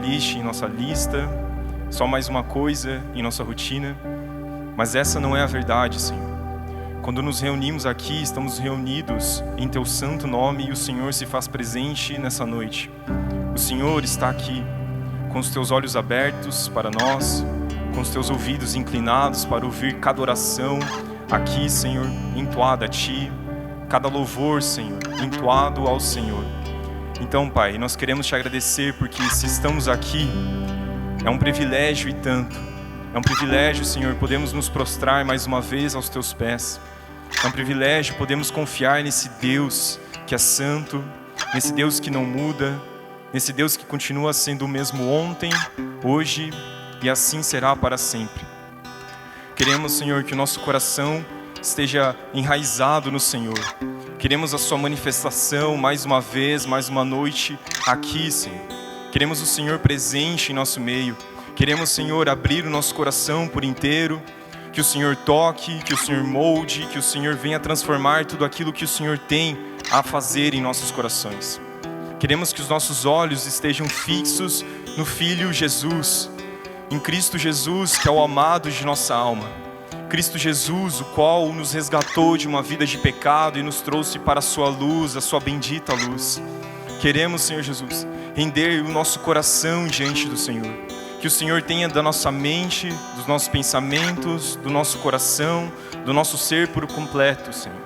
checklist em nossa lista, só mais uma coisa em nossa rotina. Mas essa não é a verdade, Senhor. Quando nos reunimos aqui, estamos reunidos em Teu santo nome e o Senhor se faz presente nessa noite. O Senhor está aqui, com os Teus olhos abertos para nós, com os Teus ouvidos inclinados para ouvir cada oração aqui, Senhor, entoada a Ti, cada louvor, Senhor, entoado ao Senhor. Então, Pai, nós queremos Te agradecer porque se estamos aqui, é um privilégio e tanto. É um privilégio, Senhor, podemos nos prostrar mais uma vez aos Teus pés. É um privilégio, podemos confiar nesse Deus que é santo, nesse Deus que não muda, nesse Deus que continua sendo o mesmo ontem, hoje e assim será para sempre. Queremos, Senhor, que o nosso coração esteja enraizado no Senhor. Queremos a Sua manifestação mais uma vez, mais uma noite aqui, Senhor. Queremos o Senhor presente em nosso meio. Queremos, Senhor, abrir o nosso coração por inteiro. Que o Senhor toque, que o Senhor molde, que o Senhor venha transformar tudo aquilo que o Senhor tem a fazer em nossos corações. Queremos que os nossos olhos estejam fixos no Filho Jesus, em Cristo Jesus, que é o amado de nossa alma. Cristo Jesus, o qual nos resgatou de uma vida de pecado e nos trouxe para a Sua luz, a Sua bendita luz. Queremos, Senhor Jesus, render o nosso coração diante do Senhor. Que o Senhor tenha da nossa mente, dos nossos pensamentos, do nosso coração, do nosso ser por completo, Senhor.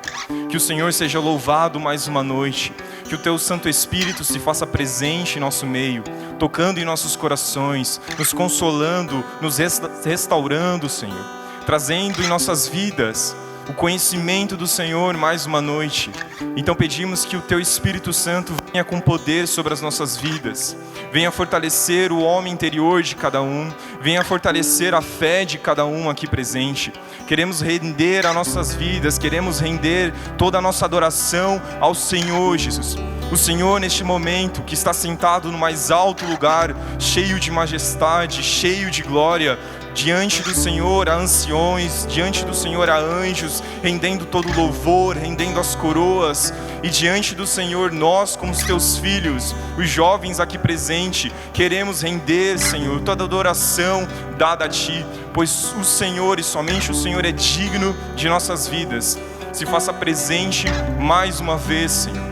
Que o Senhor seja louvado mais uma noite. Que o Teu Santo Espírito se faça presente em nosso meio, tocando em nossos corações, nos consolando, nos restaurando, Senhor. Trazendo em nossas vidas o conhecimento do Senhor mais uma noite. Então pedimos que o Teu Espírito Santo venha com poder sobre as nossas vidas. Venha fortalecer o homem interior de cada um. Venha fortalecer a fé de cada um aqui presente. Queremos render as nossas vidas, queremos render toda a nossa adoração ao Senhor Jesus. O Senhor neste momento que está sentado no mais alto lugar, cheio de majestade, cheio de glória. Diante do Senhor há anciões, diante do Senhor há anjos, rendendo todo louvor, rendendo as coroas. E diante do Senhor, nós como os Teus filhos, os jovens aqui presentes, queremos render, Senhor, toda adoração dada a Ti, pois o Senhor e somente o Senhor é digno de nossas vidas. Se faça presente mais uma vez, Senhor.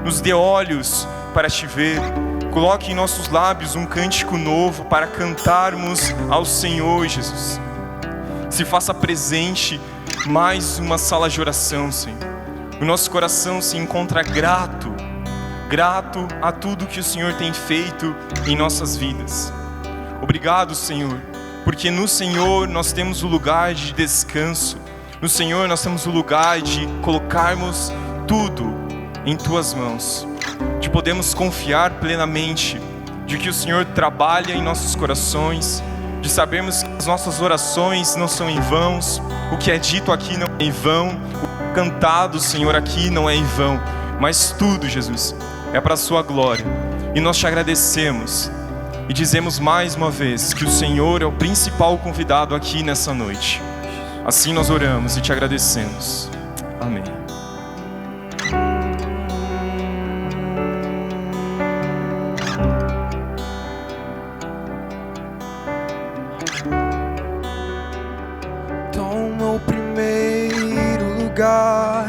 Nos dê olhos para Te ver. Coloque em nossos lábios um cântico novo para cantarmos ao Senhor Jesus. Se faça presente mais uma sala de oração, Senhor. O nosso coração se encontra grato a tudo que o Senhor tem feito em nossas vidas. Obrigado, Senhor, porque no Senhor nós temos o lugar de descanso. No Senhor nós temos o lugar de colocarmos tudo em Tuas mãos. De podermos confiar plenamente de que o Senhor trabalha em nossos corações, de sabermos que as nossas orações não são em vão, o que é dito aqui não é em vão, o cantado, Senhor, aqui não é em vão, mas tudo, Jesus, é para a Sua glória. E nós Te agradecemos e dizemos mais uma vez que o Senhor é o principal convidado aqui nessa noite. Assim nós oramos e Te agradecemos. Amém.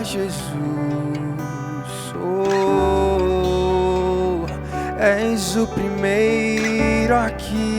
Jesus, oh, és o primeiro aqui.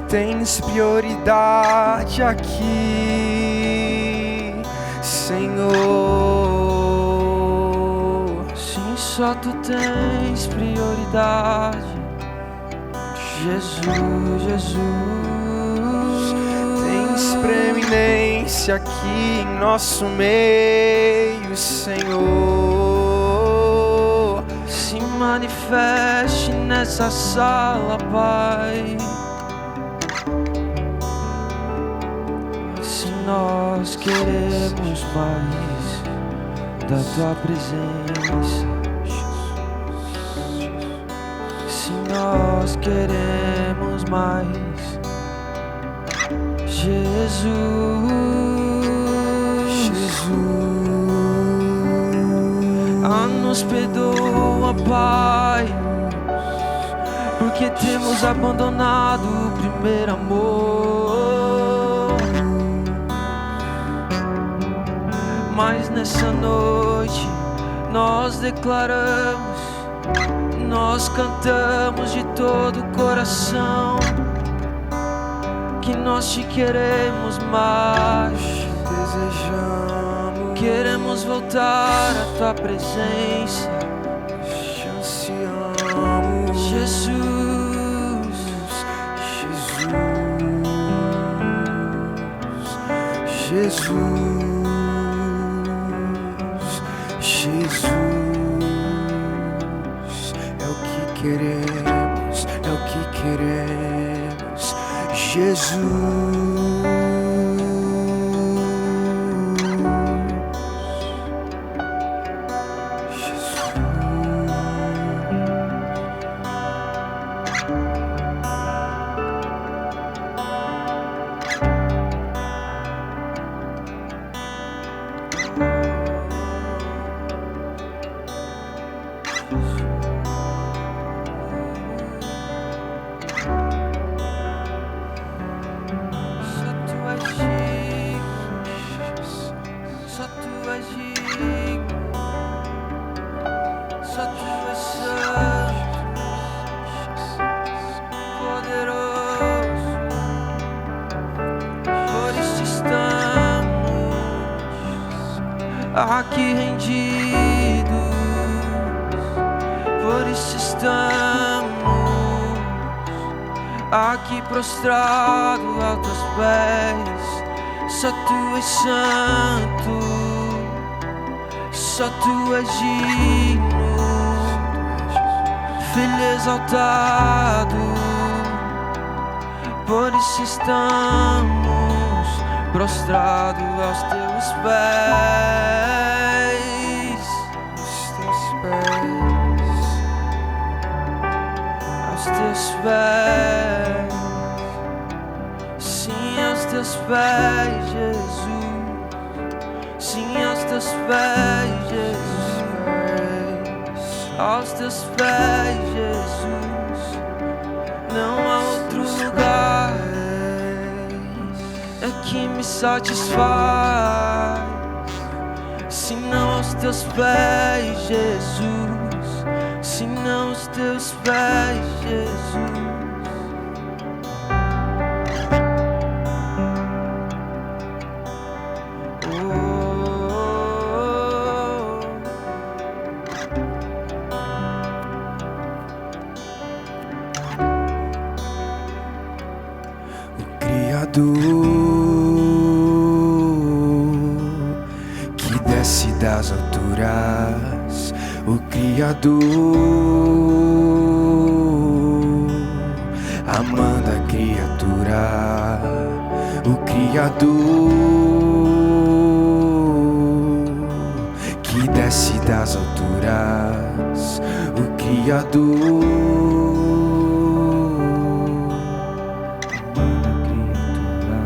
Tens prioridade aqui, Senhor. Sim, só Tu tens prioridade, Jesus, Jesus. Tens preeminência aqui em nosso meio, Senhor. Se manifeste nessa sala, Pai. Nós queremos mais da tua presença. Se nós queremos mais, Jesus, nos perdoa, Pai, porque temos abandonado o primeiro amor. Mas nessa noite nós declaramos, nós cantamos de todo o coração que nós te queremos mais, desejamos, queremos voltar à tua presença, te ansiamos, Jesus, é o que queremos, é o que queremos, Jesus. Aqui rendidos, por isso estamos aqui prostrados aos teus pés. Só tu és santo, só tu és digno, Filho exaltado. Por isso estamos prostrados aos teus pés. Pés, sim, aos teus pés, Jesus, sim, aos teus pés, Jesus, aos teus pés, Jesus. Não há outro lugar que me satisfaz senão aos teus pés, Jesus, senão os teus pés, Jesus. O Criador que desce das alturas, o Criador amando a criatura, o Criador que desce das alturas, o Criador amando a criatura.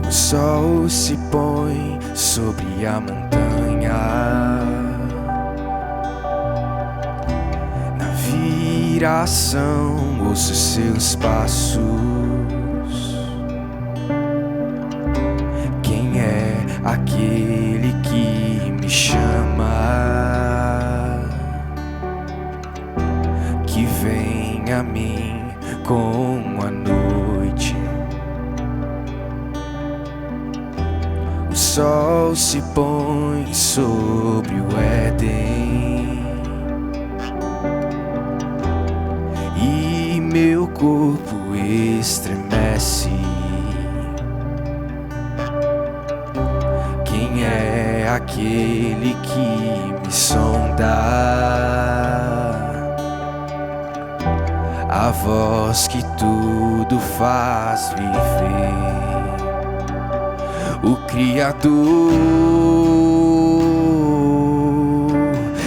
O sol se põe sobre a montanha, na viração ouço seus passos. Quem é aquele que me chama, que vem a mim com a noite? O sol se põe sobre o Éden e meu corpo estremece. Quem é aquele que me sonda? A voz que tudo faz viver. o Criador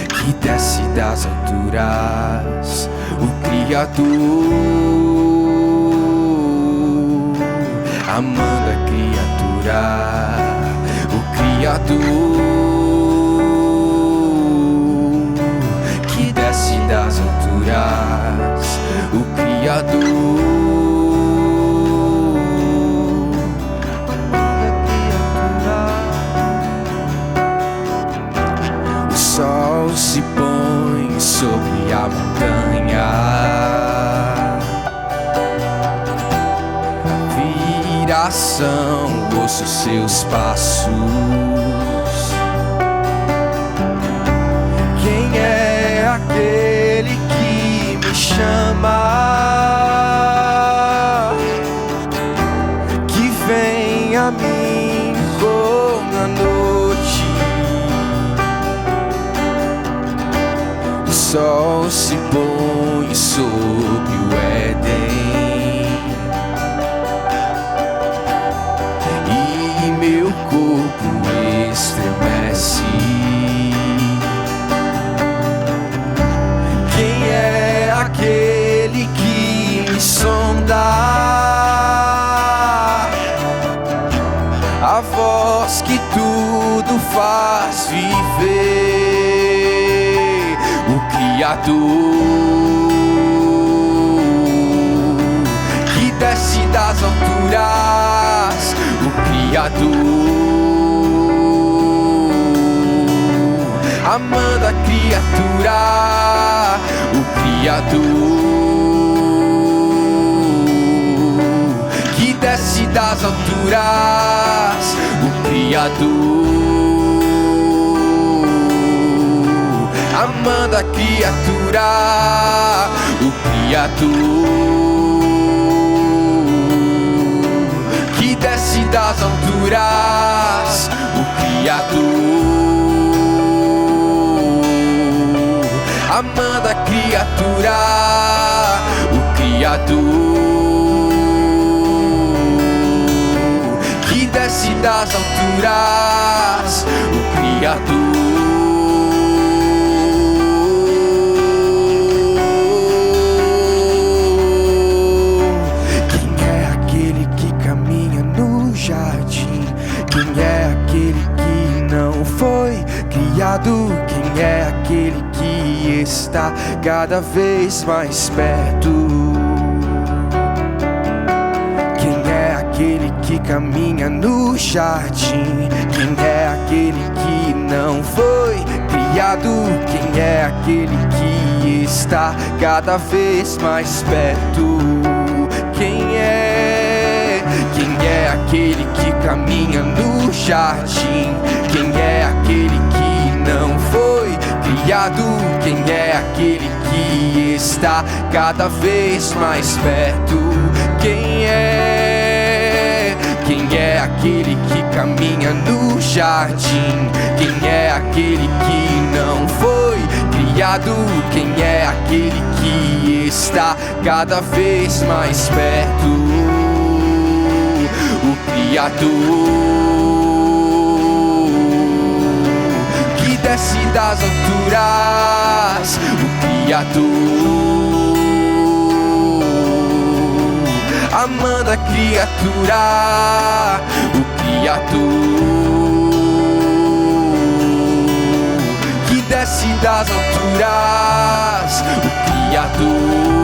que desce das alturas, o Criador amando a criatura, o Criador que desce das alturas, o Criador amando a criatura. O sol se põe sobre a montanha, ouço seus passos. Quem é aquele que me chama, que vem a mim como a noite? O sol se põe sobre o Éden, meu corpo estremece. Quem é aquele que me sonda? A voz que tudo faz viver, o Criador que desce das alturas, o Criador amando a criatura, o Criador que desce das alturas, o Criador amando a criatura, o Criador que desce das alturas, o Criador amando a criatura, o Criador que desce das alturas, o Criador. Quem é aquele que caminha no jardim? Quem é aquele que não foi criado? Quem é aquele que está cada vez mais perto? Quem é aquele que caminha no jardim? Quem é aquele que não foi criado? Quem é aquele que está cada vez mais perto? Quem é aquele que caminha no jardim? Quem é aquele que não foi criado? Quem é aquele que está cada vez mais perto? Quem é aquele que caminha no jardim? Quem é aquele que não foi criado? Quem é aquele que está cada vez mais perto? O Criador que desce das alturas, o Criador amando a criatura, o Criador que desce das alturas, o Criador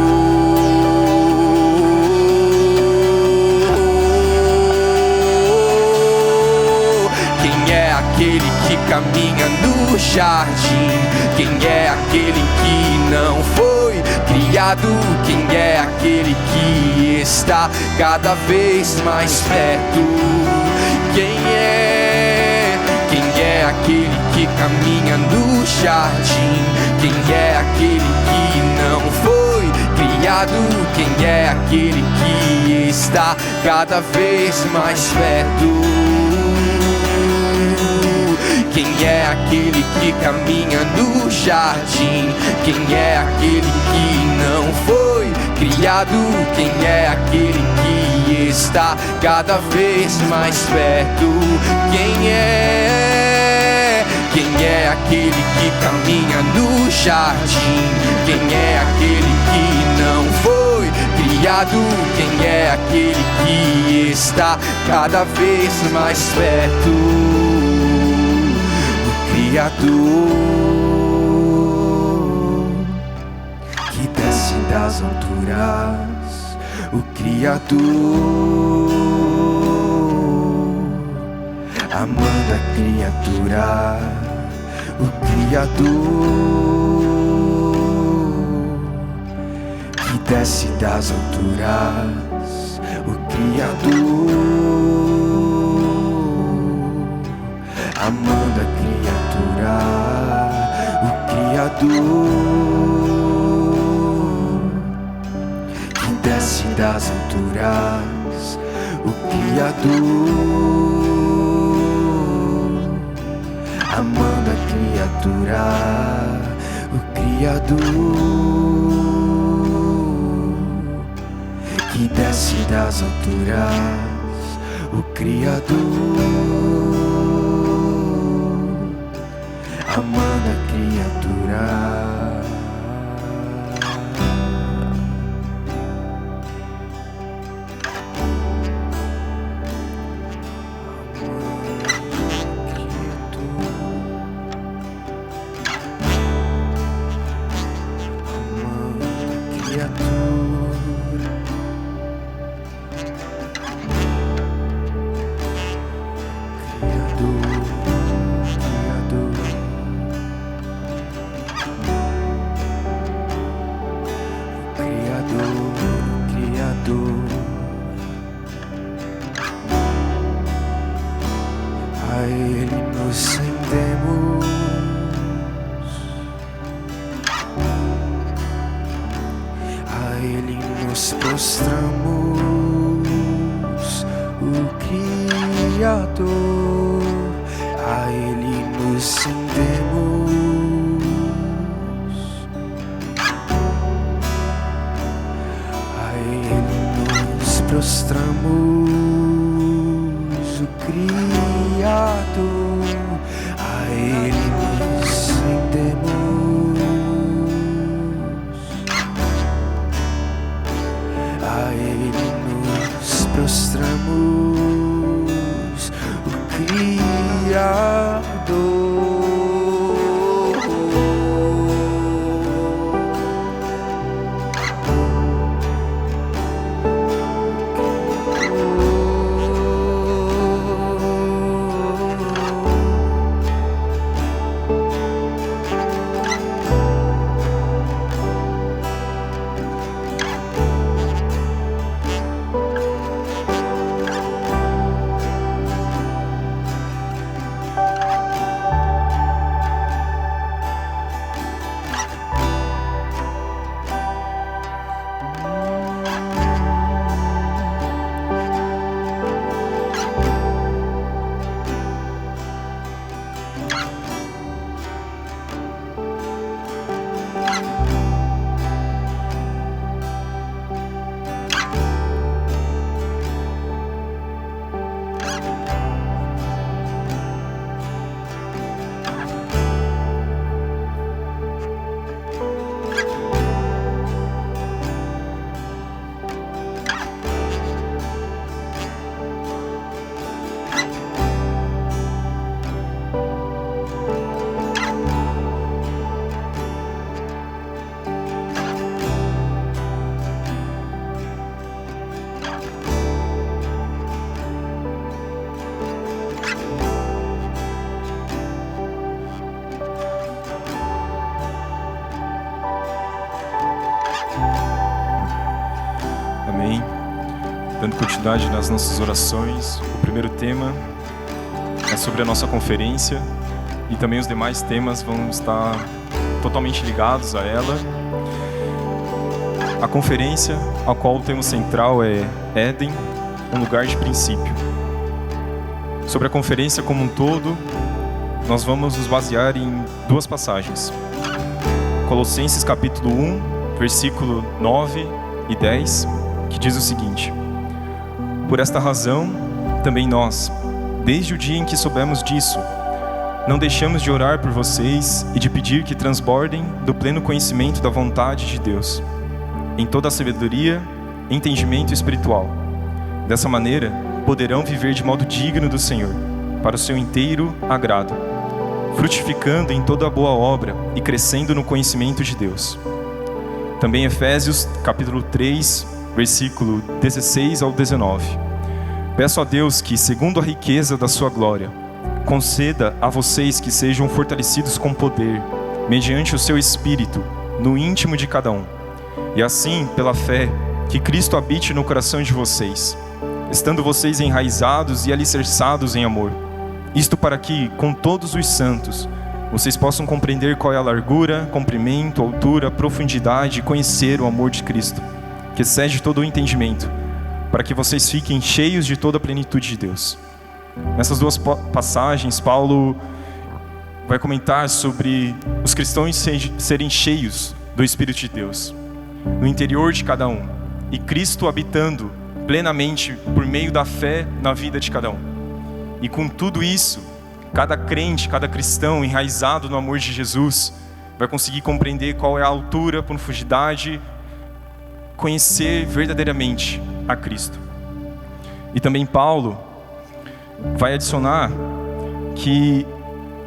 aquele que caminha no jardim? Quem é aquele que não foi criado? Quem é aquele que está cada vez mais perto? Quem é aquele que caminha no jardim? Quem é aquele que não foi criado? Quem é aquele que está cada vez mais perto? Quem é aquele que caminha no jardim? Quem é aquele que não foi criado? Quem é aquele que está cada vez mais perto? Quem é? Quem é aquele que caminha no jardim? Quem é aquele que não foi criado? Quem é aquele que está cada vez mais perto? O Criador que desce das alturas, o Criador amando a criatura, o Criador que desce das alturas, o Criador amando a criatura, o Criador que desce das alturas, o Criador amando a criatura, o Criador que desce das alturas, o Criador amando a criatura. A Ele nos rendemos, a Ele nos prostramos, o Criador, a Ele nos rendemos, a Ele nos prostramos, o Criador, a Ele nos rendemos, a Ele nos prostramos, o Criador. Amém. Dando continuidade nas nossas orações, o primeiro tema é sobre a nossa conferência e também os demais temas vão estar totalmente ligados a ela. A conferência, a qual o tema central é Éden, um lugar de princípio. Sobre a conferência como um todo, nós vamos nos basear em duas passagens. Colossenses capítulo 1, versículo 9 e 10, que diz o seguinte: Por esta razão, também nós, desde o dia em que soubemos disso, não deixamos de orar por vocês e de pedir que transbordem do pleno conhecimento da vontade de Deus, em toda a sabedoria e entendimento espiritual. Dessa maneira, poderão viver de modo digno do Senhor, para o seu inteiro agrado, frutificando em toda a boa obra e crescendo no conhecimento de Deus. Também Efésios, capítulo 3, versículo 16 ao 19. Peço a Deus que, segundo a riqueza da sua glória, conceda a vocês que sejam fortalecidos com poder, mediante o seu Espírito, no íntimo de cada um. E assim, pela fé, que Cristo habite no coração de vocês, estando vocês enraizados e alicerçados em amor. Isto para que, com todos os santos, vocês possam compreender qual é a largura, comprimento, altura, profundidade e conhecer o amor de Cristo, que excede todo o entendimento, para que vocês fiquem cheios de toda a plenitude de Deus. Nessas duas passagens, Paulo vai comentar sobre os cristãos serem cheios do Espírito de Deus, no interior de cada um, e Cristo habitando plenamente por meio da fé na vida de cada um. E com tudo isso, cada crente, cada cristão enraizado no amor de Jesus vai conseguir compreender qual é a altura, profundidade, conhecer verdadeiramente a Cristo. E também Paulo vai adicionar que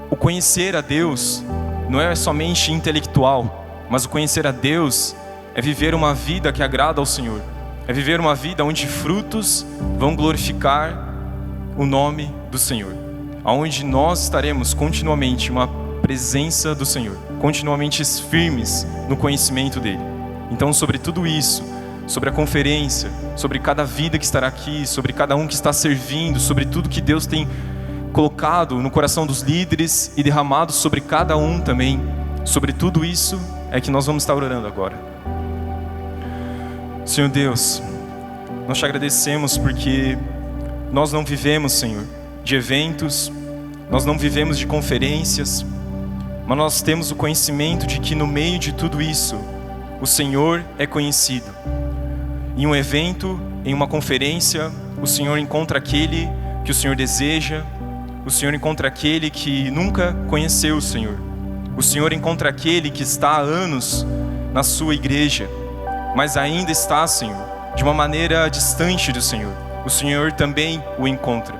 o conhecer a Deus não é somente intelectual, mas o conhecer a Deus é viver uma vida que agrada ao Senhor, é viver uma vida onde frutos vão glorificar o nome do Senhor, onde nós estaremos continuamente uma presença do Senhor, continuamente firmes no conhecimento dele. Então, sobre tudo isso, sobre a conferência, sobre cada vida que estará aqui, sobre cada um que está servindo, sobre tudo que Deus tem colocado no coração dos líderes e derramado sobre cada um também, sobre tudo isso é que nós vamos estar orando agora. Senhor Deus, nós te agradecemos porque nós não vivemos, Senhor, de eventos, nós não vivemos de conferências, mas nós temos o conhecimento de que no meio de tudo isso, o Senhor é conhecido. Em um evento, em uma conferência, o Senhor encontra aquele que o Senhor deseja, o Senhor encontra aquele que nunca conheceu o Senhor, o Senhor encontra aquele que está há anos na sua igreja, mas ainda está, Senhor, de uma maneira distante do Senhor. O Senhor também o encontra.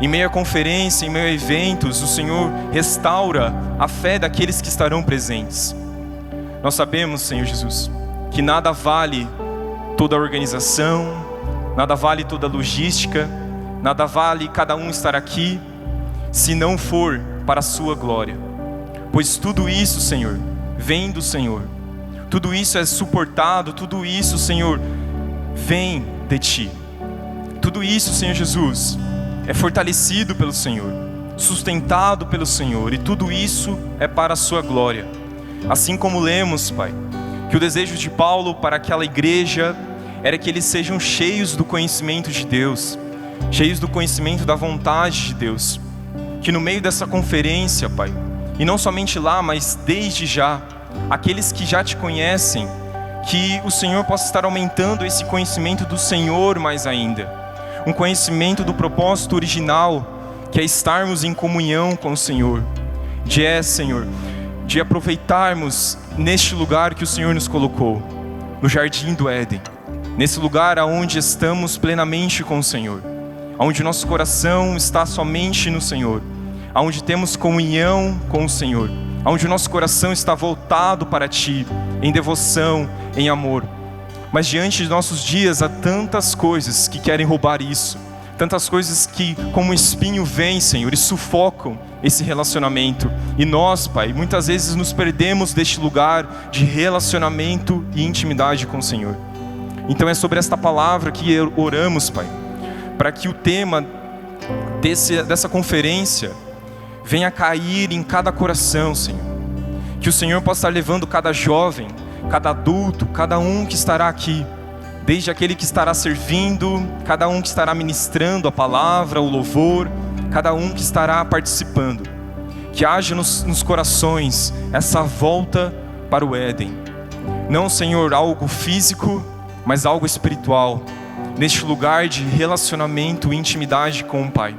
Em meio à conferência, em meio a eventos, o Senhor restaura a fé daqueles que estarão presentes. Nós sabemos, Senhor Jesus, que nada vale toda a organização, nada vale toda a logística, nada vale cada um estar aqui, se não for para a sua glória. Pois tudo isso, Senhor, vem do Senhor. Tudo isso é suportado, tudo isso, Senhor, vem de Ti. Tudo isso, Senhor Jesus, é fortalecido pelo Senhor, sustentado pelo Senhor, e tudo isso é para a sua glória. Assim como lemos, Pai, que o desejo de Paulo para aquela igreja era que eles sejam cheios do conhecimento de Deus, cheios do conhecimento da vontade de Deus, que no meio dessa conferência, Pai, e não somente lá, mas desde já, aqueles que já Te conhecem, que o Senhor possa estar aumentando esse conhecimento do Senhor mais ainda, um conhecimento do propósito original, que é estarmos em comunhão com o Senhor, Senhor, de aproveitarmos neste lugar que o Senhor nos colocou, no Jardim do Éden, nesse lugar aonde estamos plenamente com o Senhor, aonde nosso coração está somente no Senhor, aonde temos comunhão com o Senhor, aonde o nosso coração está voltado para Ti, em devoção, em amor. Mas diante de nossos dias há tantas coisas que querem roubar isso, tantas coisas que como um espinho vêm, Senhor, e sufocam esse relacionamento. E nós, Pai, muitas vezes nos perdemos deste lugar de relacionamento e intimidade com o Senhor. Então é sobre esta palavra que oramos, Pai, para que o tema dessa conferência venha cair em cada coração, Senhor. Que o Senhor possa estar levando cada jovem, cada adulto, cada um que estará aqui, desde aquele que estará servindo, cada um que estará ministrando a palavra, o louvor, cada um que estará participando. Que haja nos corações essa volta para o Éden. Não, Senhor, algo físico, mas algo espiritual, neste lugar de relacionamento e intimidade com o Pai.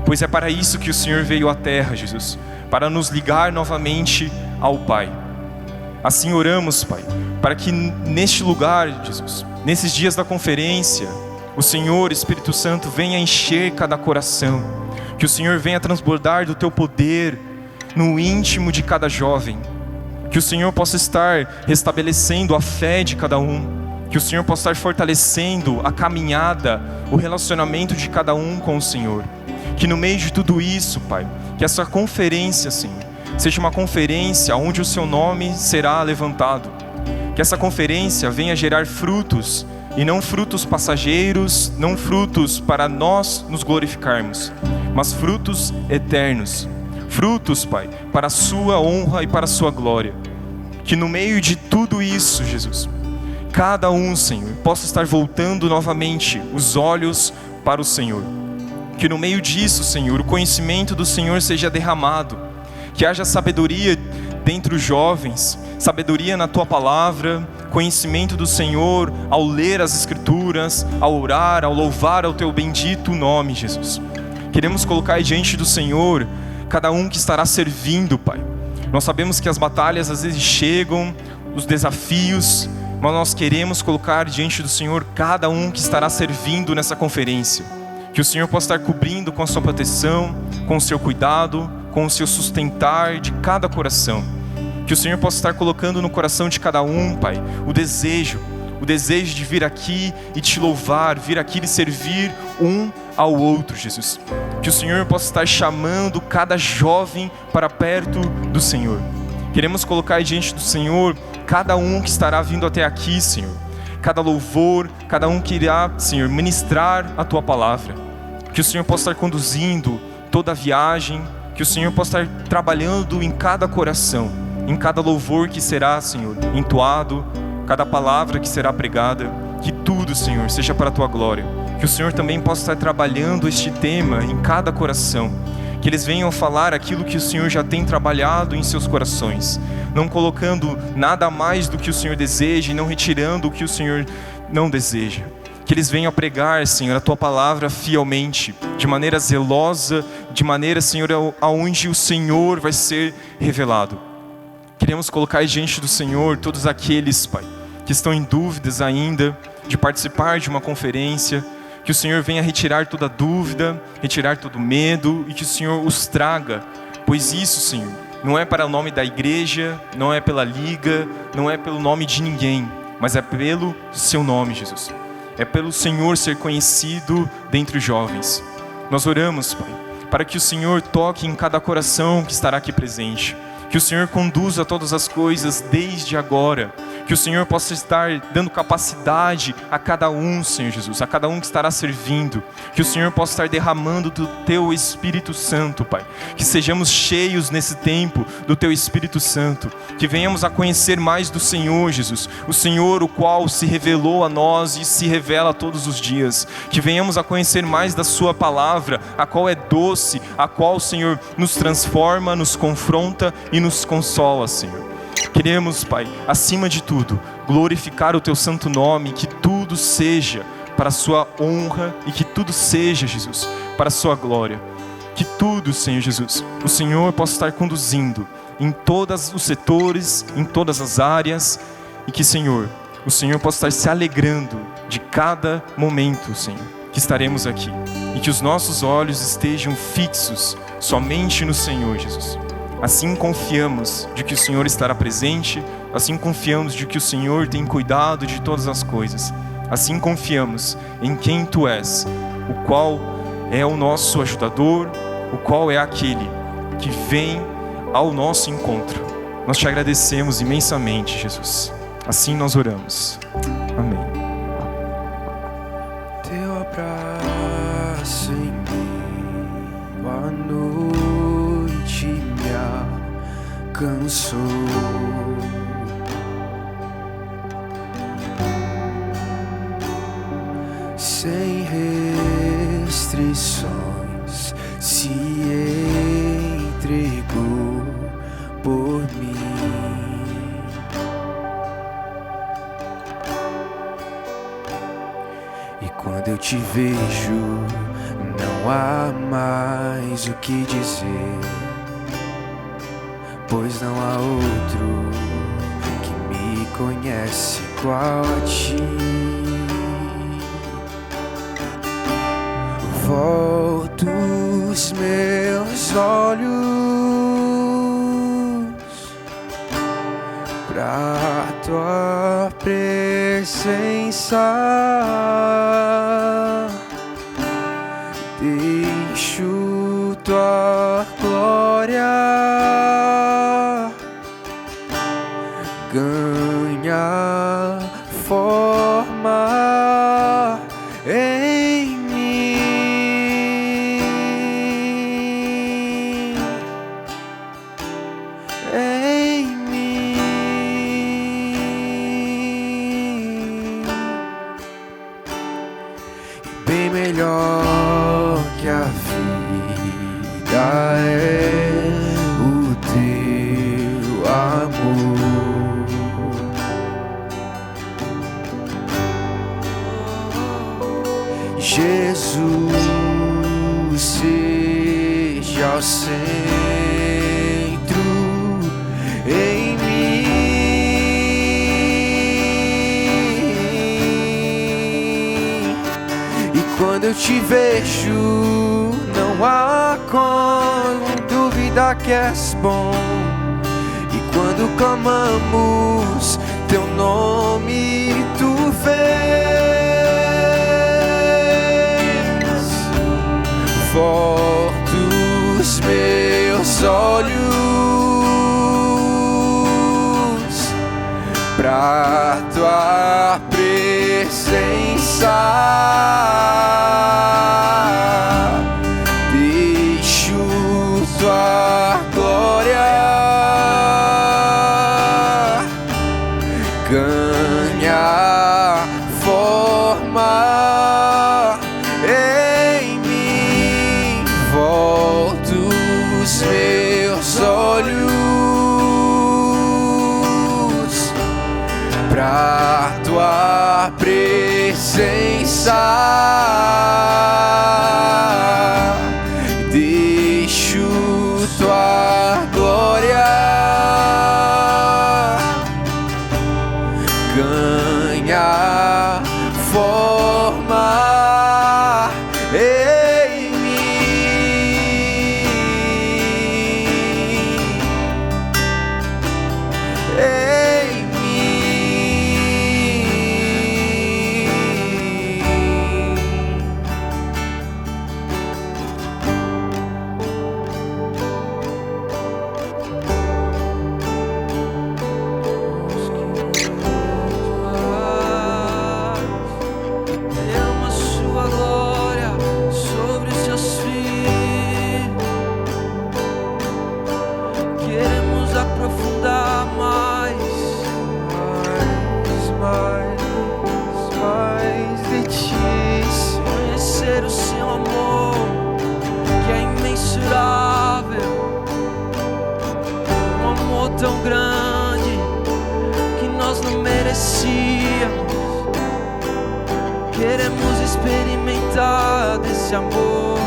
Pois é para isso que o Senhor veio à terra, Jesus, para nos ligar novamente ao Pai. Assim oramos, Pai, para que neste lugar, Jesus, nesses dias da conferência, o Senhor, Espírito Santo, venha encher cada coração, que o Senhor venha transbordar do Teu poder no íntimo de cada jovem, que o Senhor possa estar restabelecendo a fé de cada um, que o Senhor possa estar fortalecendo a caminhada, o relacionamento de cada um com o Senhor. Que no meio de tudo isso, Pai, que essa conferência, Senhor, seja uma conferência onde o Seu nome será levantado. Que essa conferência venha gerar frutos, e não frutos passageiros, não frutos para nós nos glorificarmos, mas frutos eternos. Frutos, Pai, para a Sua honra e para a Sua glória. Que no meio de tudo isso, Jesus, cada um, Senhor, possa estar voltando novamente os olhos para o Senhor. Que no meio disso, Senhor, o conhecimento do Senhor seja derramado. Que haja sabedoria dentre os jovens, sabedoria na Tua palavra, conhecimento do Senhor ao ler as Escrituras, ao orar, ao louvar ao Teu bendito nome, Jesus. Queremos colocar diante do Senhor cada um que estará servindo, Pai. Nós sabemos que as batalhas às vezes chegam, os desafios, mas nós queremos colocar diante do Senhor cada um que estará servindo nessa conferência. Que o Senhor possa estar cobrindo com a Sua proteção, com o Seu cuidado, com o Seu sustentar de cada coração. Que o Senhor possa estar colocando no coração de cada um, Pai, o desejo de vir aqui e Te louvar, vir aqui e servir um ao outro, Jesus. Que o Senhor possa estar chamando cada jovem para perto do Senhor. Queremos colocar diante do Senhor cada um que estará vindo até aqui, Senhor. Cada louvor, cada um que irá, Senhor, ministrar a Tua palavra. Que o Senhor possa estar conduzindo toda a viagem, que o Senhor possa estar trabalhando em cada coração, em cada louvor que será, Senhor, entoado, cada palavra que será pregada. Que tudo, Senhor, seja para a Tua glória. Que o Senhor também possa estar trabalhando este tema em cada coração. Que eles venham falar aquilo que o Senhor já tem trabalhado em seus corações, não colocando nada mais do que o Senhor deseja e não retirando o que o Senhor não deseja. Que eles venham a pregar, Senhor, a Tua palavra fielmente, de maneira zelosa, de maneira, Senhor, aonde o Senhor vai ser revelado. Queremos colocar diante do Senhor todos aqueles, Pai, que estão em dúvidas ainda de participar de uma conferência. Que o Senhor venha retirar toda dúvida, retirar todo medo, e que o Senhor os traga, pois isso, Senhor, não é para o nome da igreja, não é pela liga, não é pelo nome de ninguém, mas é pelo Seu nome, Jesus. É pelo Senhor ser conhecido dentre os jovens. Nós oramos, Pai, para que o Senhor toque em cada coração que estará aqui presente. Que o Senhor conduza todas as coisas desde agora. Que o Senhor possa estar dando capacidade a cada um, Senhor Jesus, a cada um que estará servindo. Que o Senhor possa estar derramando do Teu Espírito Santo, Pai. Que sejamos cheios nesse tempo do Teu Espírito Santo. Que venhamos a conhecer mais do Senhor, Jesus. O Senhor, o qual se revelou a nós e se revela todos os dias. Que venhamos a conhecer mais da Sua palavra, a qual é doce, a qual, Senhor, nos transforma, nos confronta e nos consola, Senhor. Queremos, Pai, acima de tudo, glorificar o Teu santo nome, que tudo seja para a Sua honra e que tudo seja, Jesus, para a Sua glória. Que tudo, Senhor Jesus, o Senhor possa estar conduzindo em todos os setores, em todas as áreas, e que, Senhor, o Senhor possa estar se alegrando de cada momento, Senhor, que estaremos aqui, e que os nossos olhos estejam fixos somente no Senhor, Jesus. Assim confiamos de que o Senhor estará presente, assim confiamos de que o Senhor tem cuidado de todas as coisas, assim confiamos em quem Tu és, o qual é o nosso ajudador, o qual é aquele que vem ao nosso encontro. Nós Te agradecemos imensamente, Jesus. Assim nós oramos. Amém. Teu abraço em meio à noite me alcançou. Sem restrições se entregou por mim. te vejo, não há mais o que dizer, pois não há outro que me conhece igual a ti. Volto os meus olhos pra tua presença, deixo tua glória ganhar forma em mim, em mim. Bem melhor que a vida é o teu amor. Jesus, seja o centro em mim. E quando eu te vejo, não há como duvidar que és bom. E quando clamamos teu nome, tu vês. Volto os meus olhos pra tua presença, deixo tua glória ganhar forma em mim. Volto os meus olhos pra tua presença, deixo tua glória ganhar forma em mim, em mim. Derrama sua glória sobre os seus filhos. Queremos aprofundar mais de ti, conhecer o seu amor, que é imensurável. Um amor tão grande que nós não merecíamos. Queremos experimentar desse amor.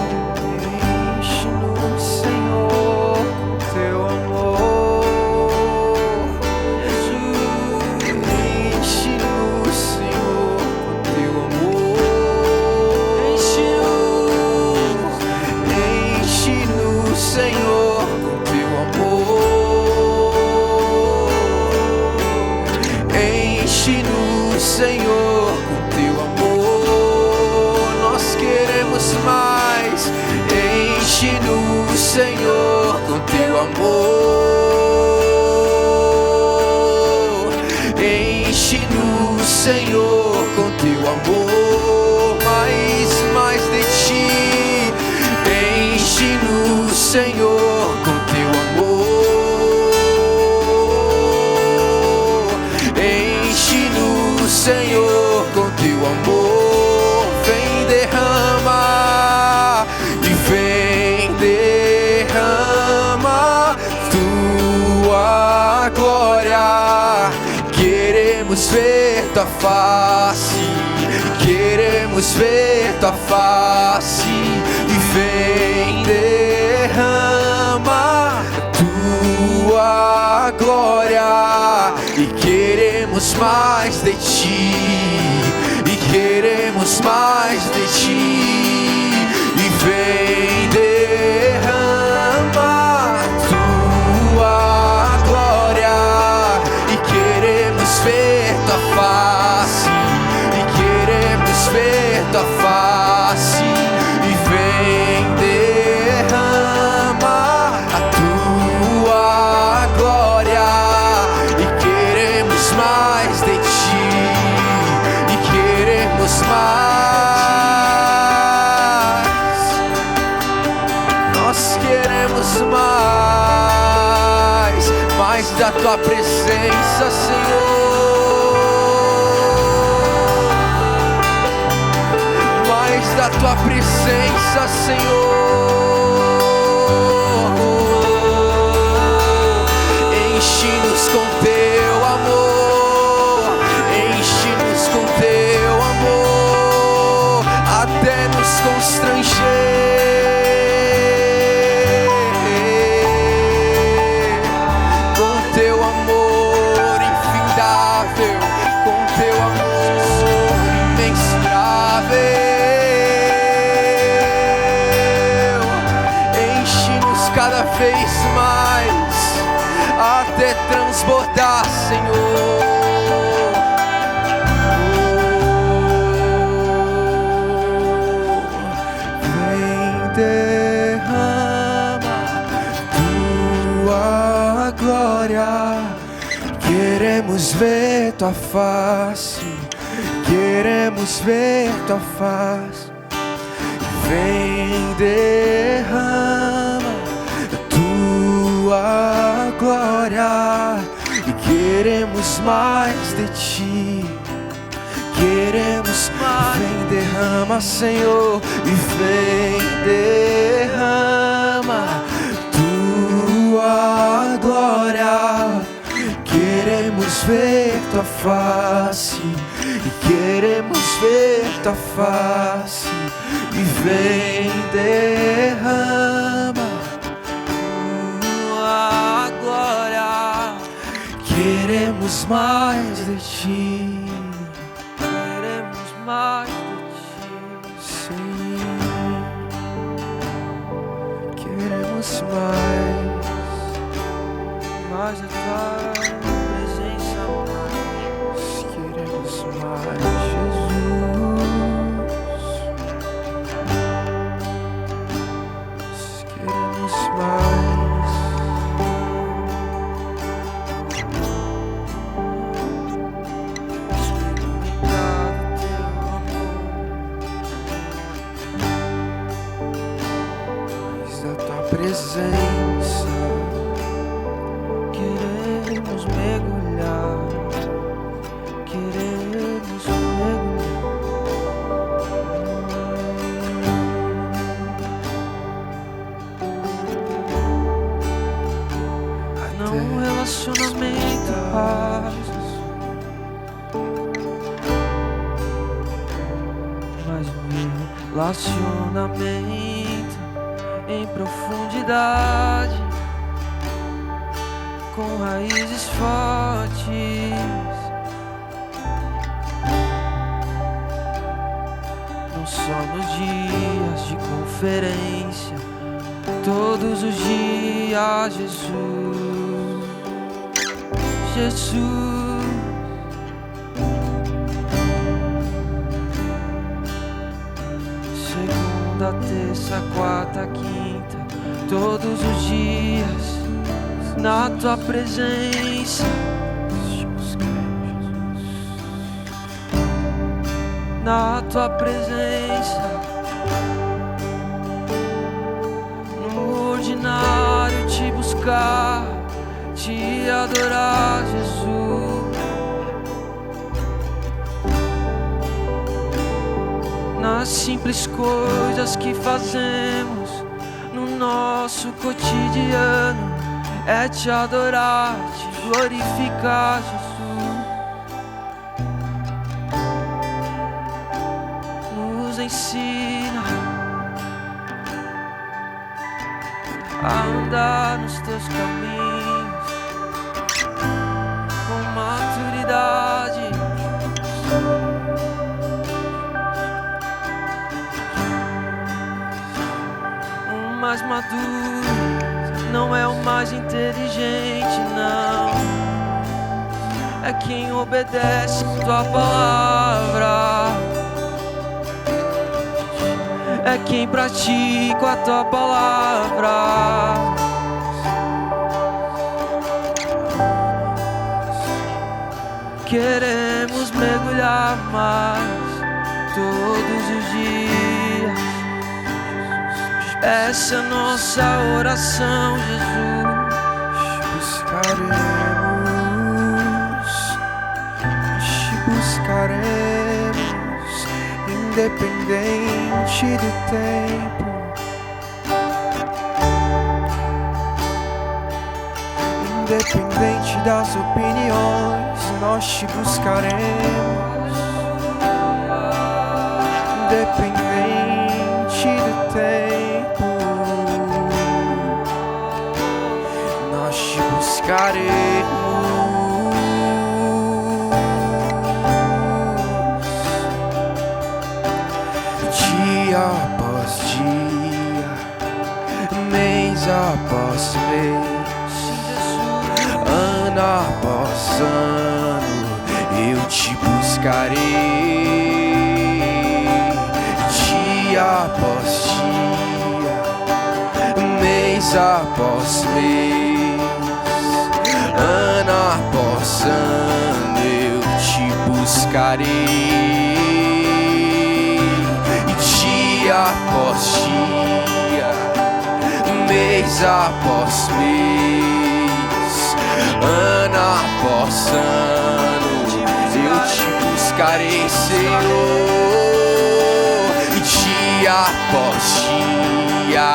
enche-nos, Senhor, com teu amor. Jesus, Enche-nos, Senhor, com teu amor. enche-nos, Enche-nos, Senhor, com teu amor. Enche-nos, Senhor, com teu amor. Nós queremos mais. Enche-nos, Senhor, com teu amor. Enche-nos, Senhor, com teu amor. Mais de ti. Enche-nos, Senhor, com teu amor. Enche-nos, Senhor, com teu amor. Vem derrama e vem derrama tua glória. Queremos ver tua face, queremos queremos ver tua face e vem derrama tua glória. E queremos mais de ti, e queremos mais de ti. E vem derrama tua glória. E queremos ver tua face, e queremos ver tua face. E vem derrama a tua glória. E queremos mais de ti, e queremos mais. Nós queremos mais da tua presença, Senhor. Mais da tua presença, Senhor. Enche-nos com teu amor, enche-nos com teu amor, até nos constranger. Com teu amor infindável, com teu amor imensurável. Enche-nos cada vez mais, até transbordar, Senhor. Vem derrama tua glória. Queremos ver tua face, queremos ver tua face. Vem derrama tua glória. E queremos mais de ti, queremos mais. Vem derrama, Senhor, e vem derrama tua glória. Queremos ver tua face, e queremos ver tua face. E vem derrama tua glória. Queremos mais de ti, queremos mais de ti, sim. Queremos mais da tua presença, mais. Queremos mais, Jesus. Queremos mais. Obrigado, teu amor. Mais da tua presença. Queremos mergulhar, queremos mergulhar. Não um relacionamento raso, mas um relacionamento em profundidade, com raízes fortes, não só nos dias de conferência, todos os dias, Jesus, Jesus. Segunda, terça, quarta, quinta, todos os dias na tua presença, na tua presença, no ordinário te buscar, te adorar, Jesus, nas simples coisas que fazemos no nosso cotidiano. É te adorar, te glorificar, Jesus. No ensina a andar nos teus caminhos com maturidade. O mais maduro não é o mais inteligente, não. É quem obedece a tua palavra, é quem pratica a tua palavra. Queremos mergulhar mais todos os dias. Essa é a nossa oração, Jesus. Buscaremos, independente do tempo, independente das opiniões, nós te buscaremos, independente do tempo, nós te buscaremos. Dia após dia, mês após mês, ano após ano, eu te buscarei. Dia após dia, mês após mês, ano após ano, eu te buscarei. Dia após dia, mês após mês, ano após ano, eu te buscarei, Senhor. Dia após dia,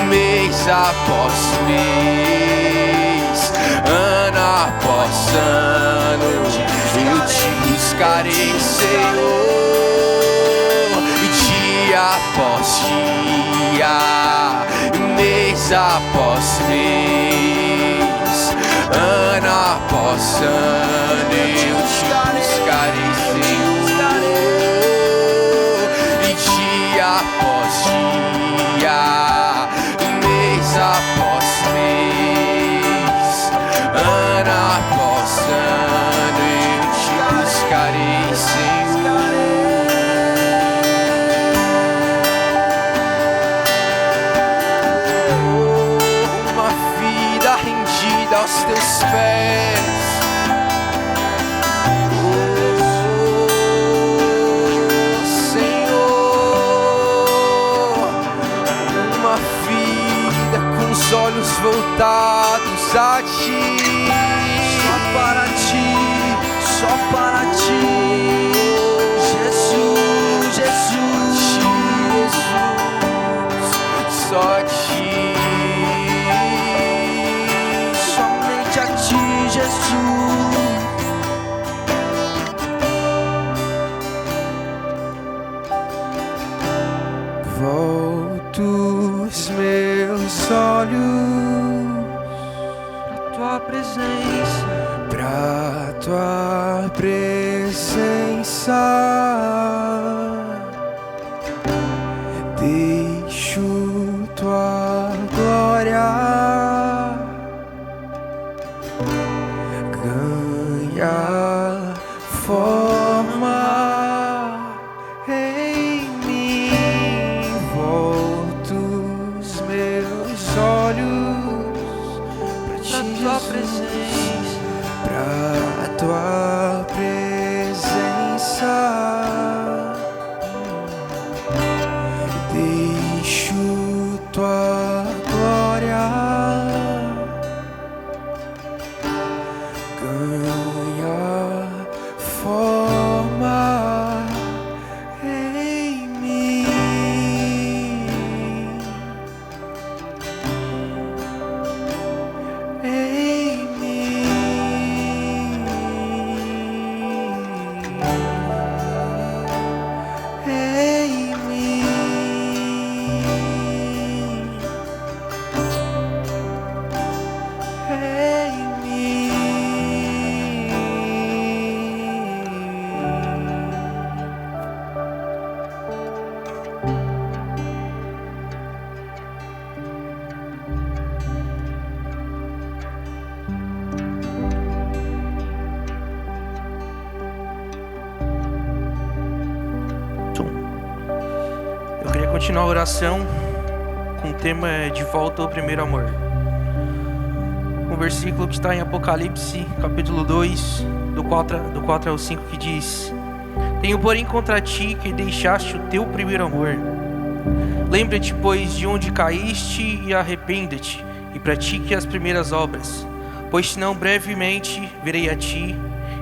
mês após mês, ano após ano, eu te buscarei, Senhor. Dia após dia, mês após mês, ano após ano, eu te buscarei, Senhor. E dia após dia, mês após mês, ano após ano, eu te buscarei, Senhor. Aos teus pés, Senhor, uma vida com os olhos voltados a Ti, só para Ti, só para Ti, Jesus, Jesus, Jesus, só Ti. Volto os meus olhos pra tua presença, pra tua presença. Deixo tua glória ganhar forma em mim. Volto os meus olhos pra tua presença, pra tua presença. Deixo tua glória ganhar forma em mim. Em mim. em mim. Eu queria continuar a oração com o tema de volta ao primeiro amor. Um versículo que está em Apocalipse, capítulo 2, do 4 ao 5, que diz: Tenho, porém, contra ti que deixaste o teu primeiro amor. Lembra-te, pois, de onde caíste e arrependa-te, e pratique as primeiras obras. Pois senão brevemente virei a ti,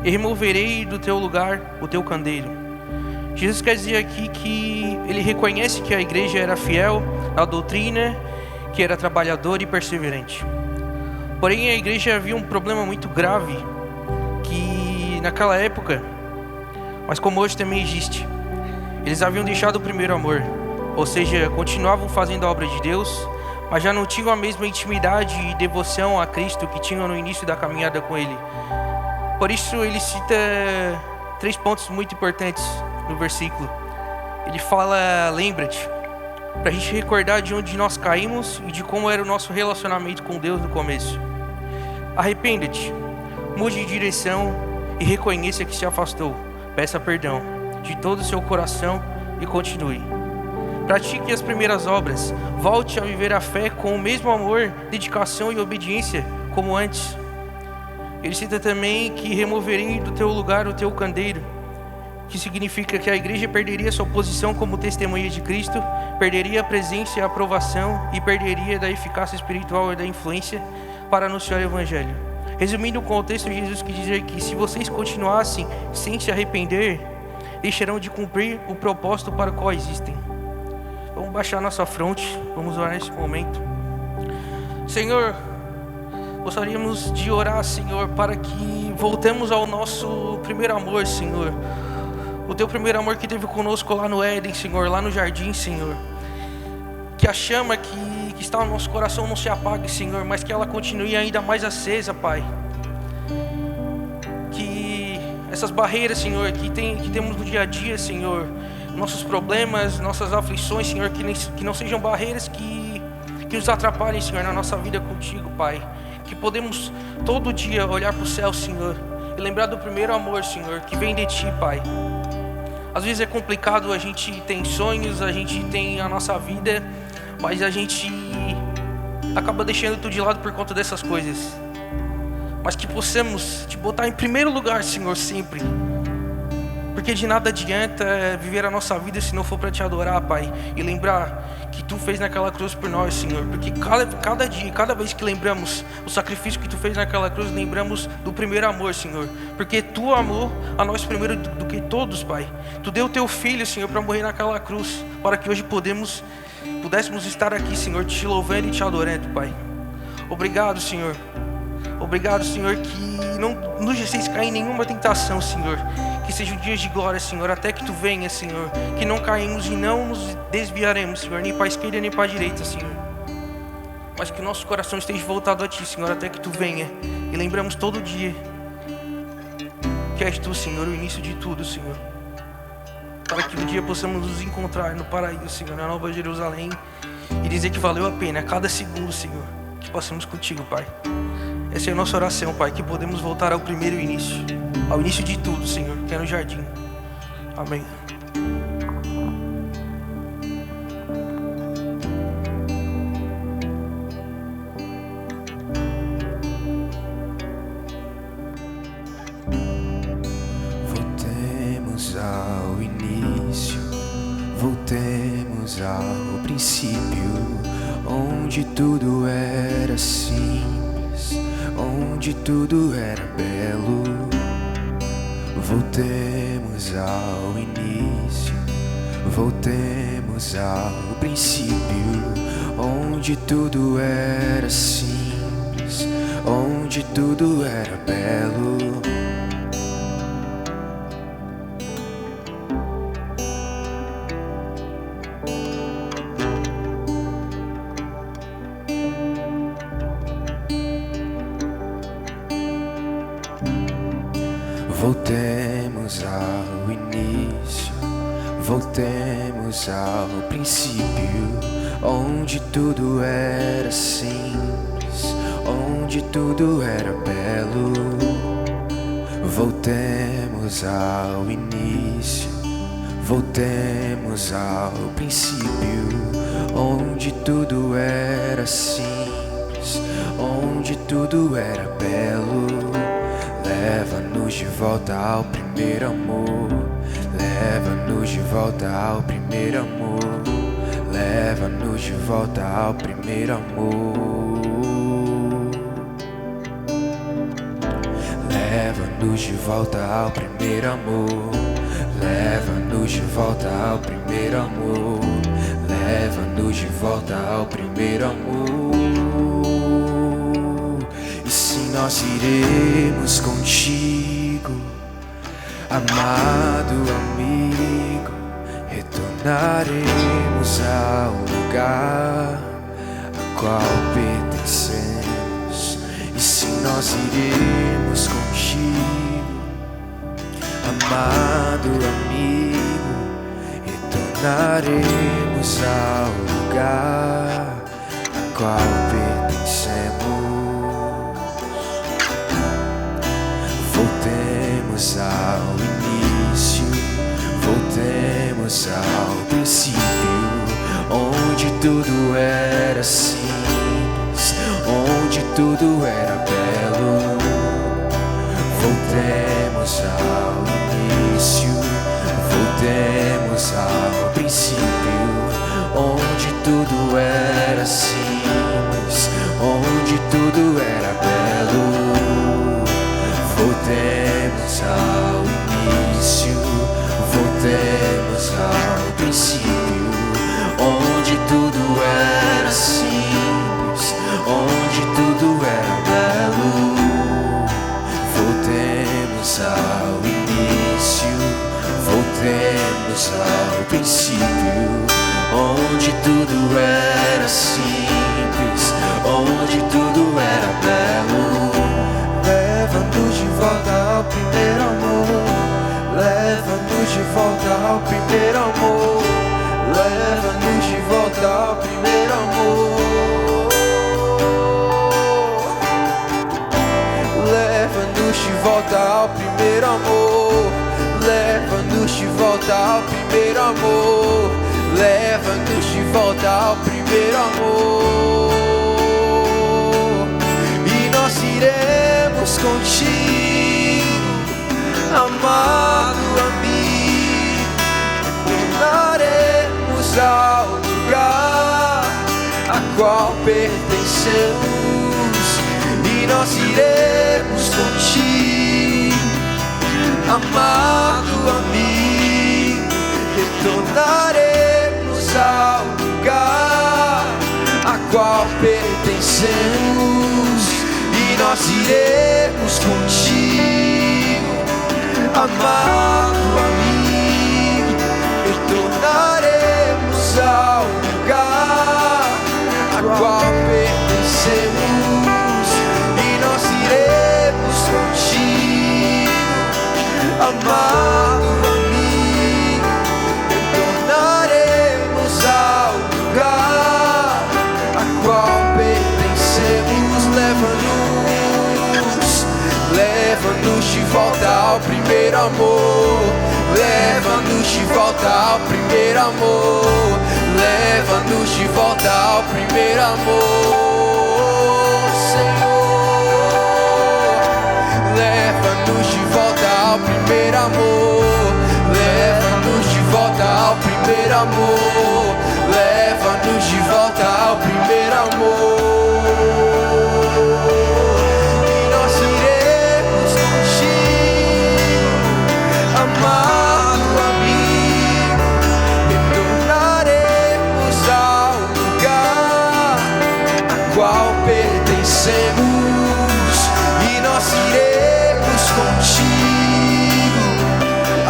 e removerei do teu lugar o teu candeeiro. Jesus quer dizer aqui que ele reconhece que a igreja era fiel à doutrina, que era trabalhadora e perseverante. Porém, a igreja havia um problema muito grave, que naquela época, mas como hoje também existe, eles haviam deixado o primeiro amor. Ou seja, continuavam fazendo a obra de Deus, mas já não tinham a mesma intimidade e devoção a Cristo que tinham no início da caminhada com Ele. Por isso ele cita 3 pontos muito importantes no versículo. Ele fala: lembra-te, para a gente recordar de onde nós caímos e de como era o nosso relacionamento com Deus no começo. Arrependa-te, mude de direção e reconheça que se afastou. Peça perdão de todo o seu coração e continue. Pratique as primeiras obras. Volte a viver a fé com o mesmo amor, dedicação e obediência como antes. Ele cita também que removerei do teu lugar o teu candeeiro, que significa que a igreja perderia sua posição como testemunha de Cristo, perderia a presença e a aprovação e perderia da eficácia espiritual e da influência para anunciar o Evangelho. Resumindo o contexto, Jesus quis dizer que se vocês continuassem sem se arrepender, deixarão de cumprir o propósito para o qual existem. Vamos baixar nossa fronte, vamos orar nesse momento. Senhor, gostaríamos de orar, Senhor, para que voltemos ao nosso primeiro amor, Senhor. O teu primeiro amor que teve conosco lá no Éden, Senhor, lá no jardim, Senhor. Que a chama que está no nosso coração não se apague, Senhor, mas que ela continue ainda mais acesa, Pai. Que essas barreiras, Senhor, que temos no dia a dia, Senhor, nossos problemas, nossas aflições, Senhor, que não sejam barreiras que nos atrapalhem, Senhor, na nossa vida contigo, Pai. Que podemos todo dia olhar para o céu, Senhor, e lembrar do primeiro amor, Senhor, que vem de Ti, Pai. Às vezes é complicado, a gente tem sonhos, a gente tem a nossa vida, mas a gente acaba deixando tudo de lado por conta dessas coisas. Mas que possamos Te botar em primeiro lugar, Senhor, sempre. Porque de nada adianta viver a nossa vida se não for para Te adorar, Pai. E lembrar que Tu fez naquela cruz por nós, Senhor. Porque cada dia, cada vez que lembramos o sacrifício que Tu fez naquela cruz, lembramos do primeiro amor, Senhor. Porque Tu amou a nós primeiro do que todos, Pai. Tu deu o Teu Filho, Senhor, para morrer naquela cruz, para que hoje pudéssemos estar aqui, Senhor, Te louvando e Te adorando, Pai. Obrigado, Senhor. Obrigado, Senhor, que não nos deixeis cair em nenhuma tentação, Senhor. Que sejam dias de glória, Senhor, até que Tu venha, Senhor. Que não caímos e não nos desviaremos, Senhor, nem para a esquerda nem para a direita, Senhor. Mas que nosso coração esteja voltado a Ti, Senhor, até que Tu venha. E lembramos todo dia que és Tu, Senhor, o início de tudo, Senhor. Para que um dia possamos nos encontrar no paraíso, Senhor, na Nova Jerusalém, e dizer que valeu a pena a cada segundo, Senhor, que passamos contigo, Pai. Essa é a nossa oração, Pai, que podemos voltar ao primeiro início, ao início de tudo, Senhor, que é no jardim. Amém. Voltemos ao início, voltemos ao princípio, onde tudo era simples, onde tudo era belo. Voltemos ao início, voltemos ao princípio, onde tudo era simples, onde tudo era belo. Voltemos ao início, voltemos ao princípio, onde tudo era simples, onde tudo era belo. Voltemos ao início, voltemos ao princípio, onde tudo era simples, onde tudo era belo. Leva-nos de volta ao primeiro amor, leva-nos de volta ao primeiro amor, leva-nos de volta ao primeiro amor. Leva-nos de volta ao primeiro amor, leva-nos de volta ao primeiro amor, leva-nos de volta ao primeiro amor. E se nós iremos contigo, amado amigo, retornaremos ao lugar a qual pertencemos. E se nós iremos contigo, amado amigo, retornaremos ao lugar a qual pertencemos. Voltemos ao início, voltemos ao princípio, onde tudo era simples, onde tudo era belo. Voltemos ao início, voltemos ao princípio, onde tudo era simples, onde tudo era belo. Voltemos ao início, voltemos ao princípio, onde tudo era simples, onde tudo era belo. Voltemos ao início, voltemos ao princípio, onde tudo era simples, onde tudo era belo. Leva-nos de volta ao primeiro amor, leva-nos de volta ao primeiro amor, leva-nos de volta ao primeiro amor. Leva-nos de volta ao primeiro amor, leva-nos de volta ao primeiro amor, leva-nos de volta ao primeiro amor. E nós iremos contigo, amado amigo, tornaremos ao lugar a qual pertencemos. E nós iremos contigo, amado amigo, retornaremos ao lugar a qual pertencemos. E nós iremos contigo, amado amigo, retornaremos ao lugar a qual pertencemos. E nós iremos contigo, amado amigo, retornaremos ao lugar a qual pertencemos. Leva-nos de volta ao primeiro amor, leva-nos de volta ao primeiro amor, leva-nos de volta ao primeiro amor, Senhor. Leva-nos de volta ao primeiro amor, leva-nos de volta ao primeiro amor, leva-nos de volta ao primeiro amor. Amado amigo, retornaremos ao lugar a qual pertencemos. E nós iremos contigo,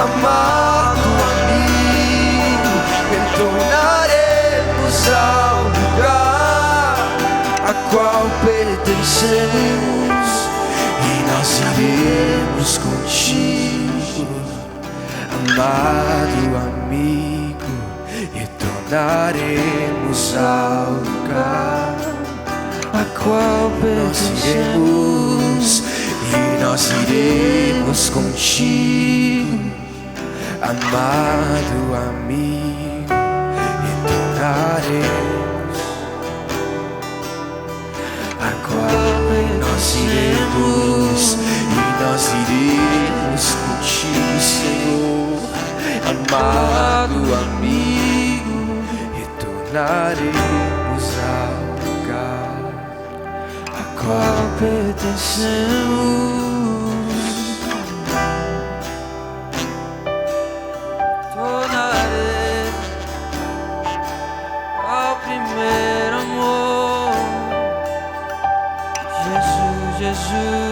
amado amigo, retornaremos ao lugar a qual pertencemos. E nós iremos contigo, retornaremos ao lugar a qual pertencemos, e nós iremos contigo, amado amigo, retornaremos a qual nós iremos, e nós iremos contigo, Senhor, amado amigo, retornaremos ao lugar a qual pertencemos. Tornaremos ao primeiro amor, Jesus, Jesus.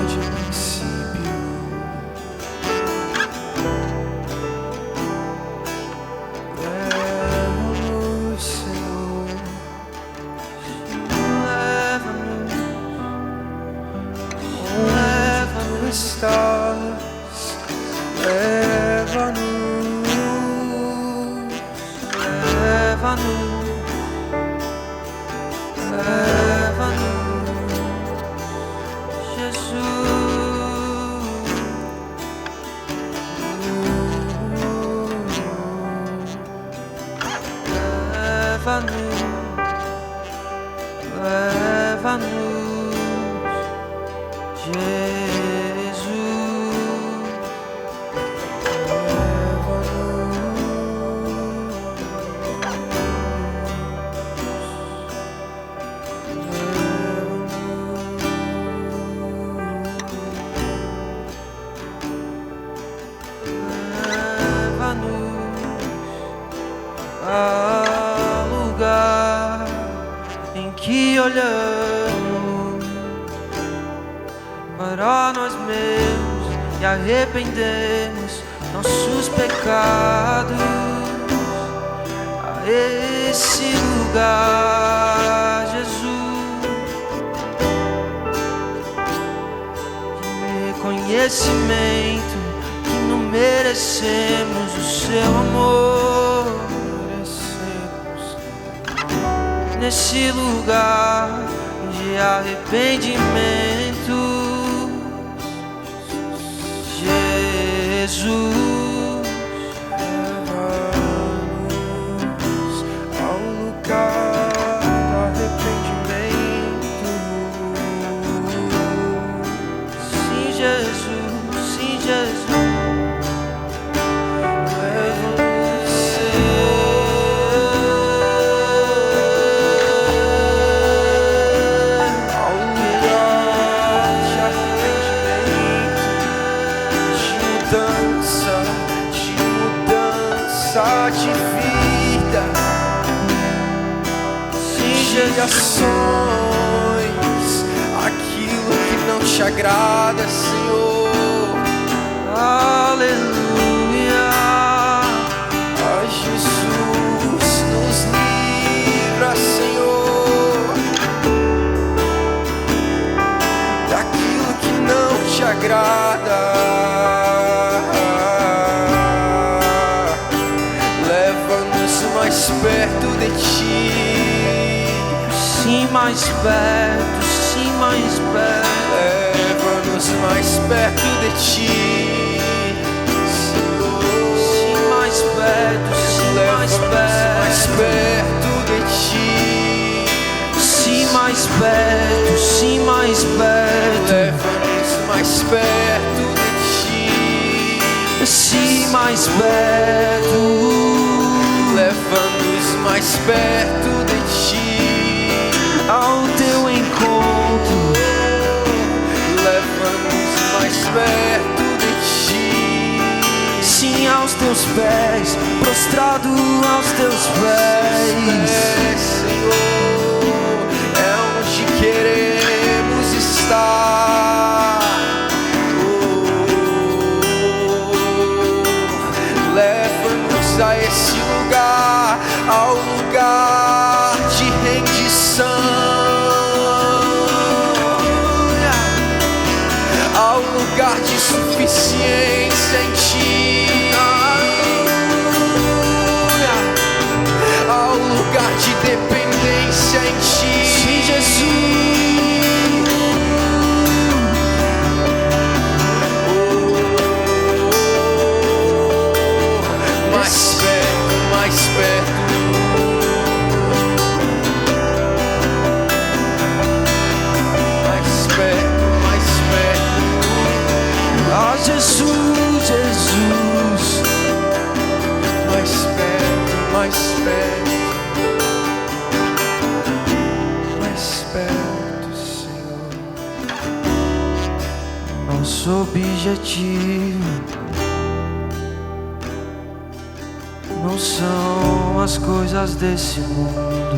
De princípio, leva-nos, Senhor, leva-nos, estás, leva-nos, leva-nos, leva-nos. Leva-nos, Jesus, leva-nos ao lugar em que olhamos para nós mesmos e arrependemos nossos pecados. A esse lugar, Jesus, de reconhecimento que não merecemos o seu amor. Nesse lugar de arrependimento, Jesus, leva-nos ao lugar do arrependimento. Sim, Jesus, sim, Jesus. De vida, de ações, aquilo que não te agrada, Senhor. Aleluia. Ai, Jesus, nos livra, Senhor, daquilo que não te agrada. Mais perto de ti, sim, mais perto, sim, mais perto. Leva-nos mais perto de ti, Senhor. Sim, mais perto, sim, mais perto. Mais perto de ti, sim, mais perto, sim, mais perto. Leva-nos mais perto de ti, sim, mais perto. Leva-nos mais perto de ti, ao teu encontro. Leva-nos mais perto de ti, sim, ao aos teus pés, prostrado aos teus pés, Senhor, é onde queremos estar. Leva-nos a esse lugar, ao lugar de rendição, ao lugar de suficiência em Ti, ao lugar de dependência em Ti, sim, Jesus. Mais perto, mais perto. Jesus, Jesus, mais perto, mais perto, mais perto, Senhor. Nosso objetivo não são as coisas desse mundo,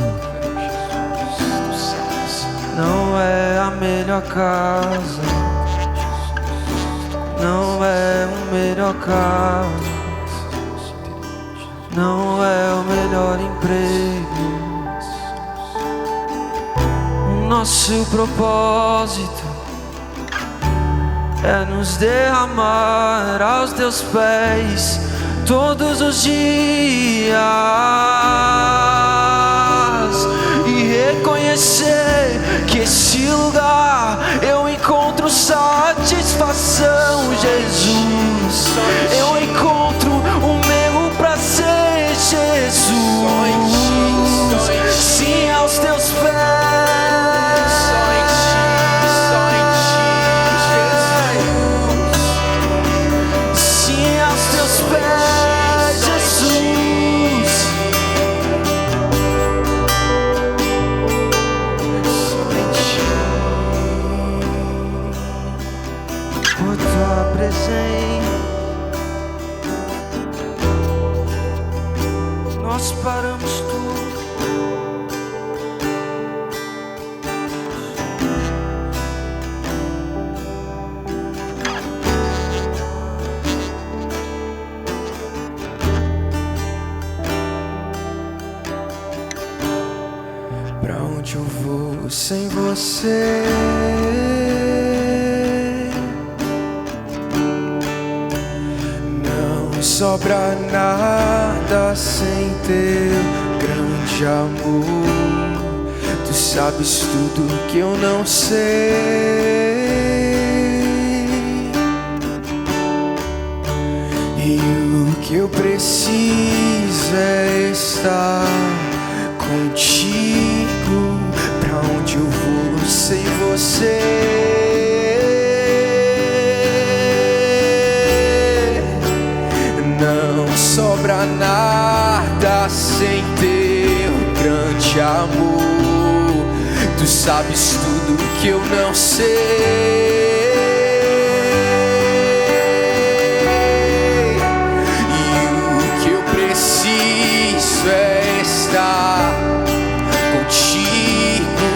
não é a melhor casa, não é o melhor carro, não é o melhor emprego. O nosso propósito é nos derramar aos teus pés todos os dias e reconhecer que esse lugar eu encontro satisfação, Jesus. Eu encontro o meu prazer, Jesus. Sim, aos teus pés. Sim, aos teus pés, Jesus. Por tua presença nós paramos tudo. Pra onde eu vou sem você? Não sobra nada sem teu grande amor. Tu sabes tudo que eu não sei, e o que eu preciso é estar contigo. Pra onde eu vou sem você? Não sobra nada sem teu grande amor. Tu sabes tudo que eu não sei, e o que eu preciso é estar contigo.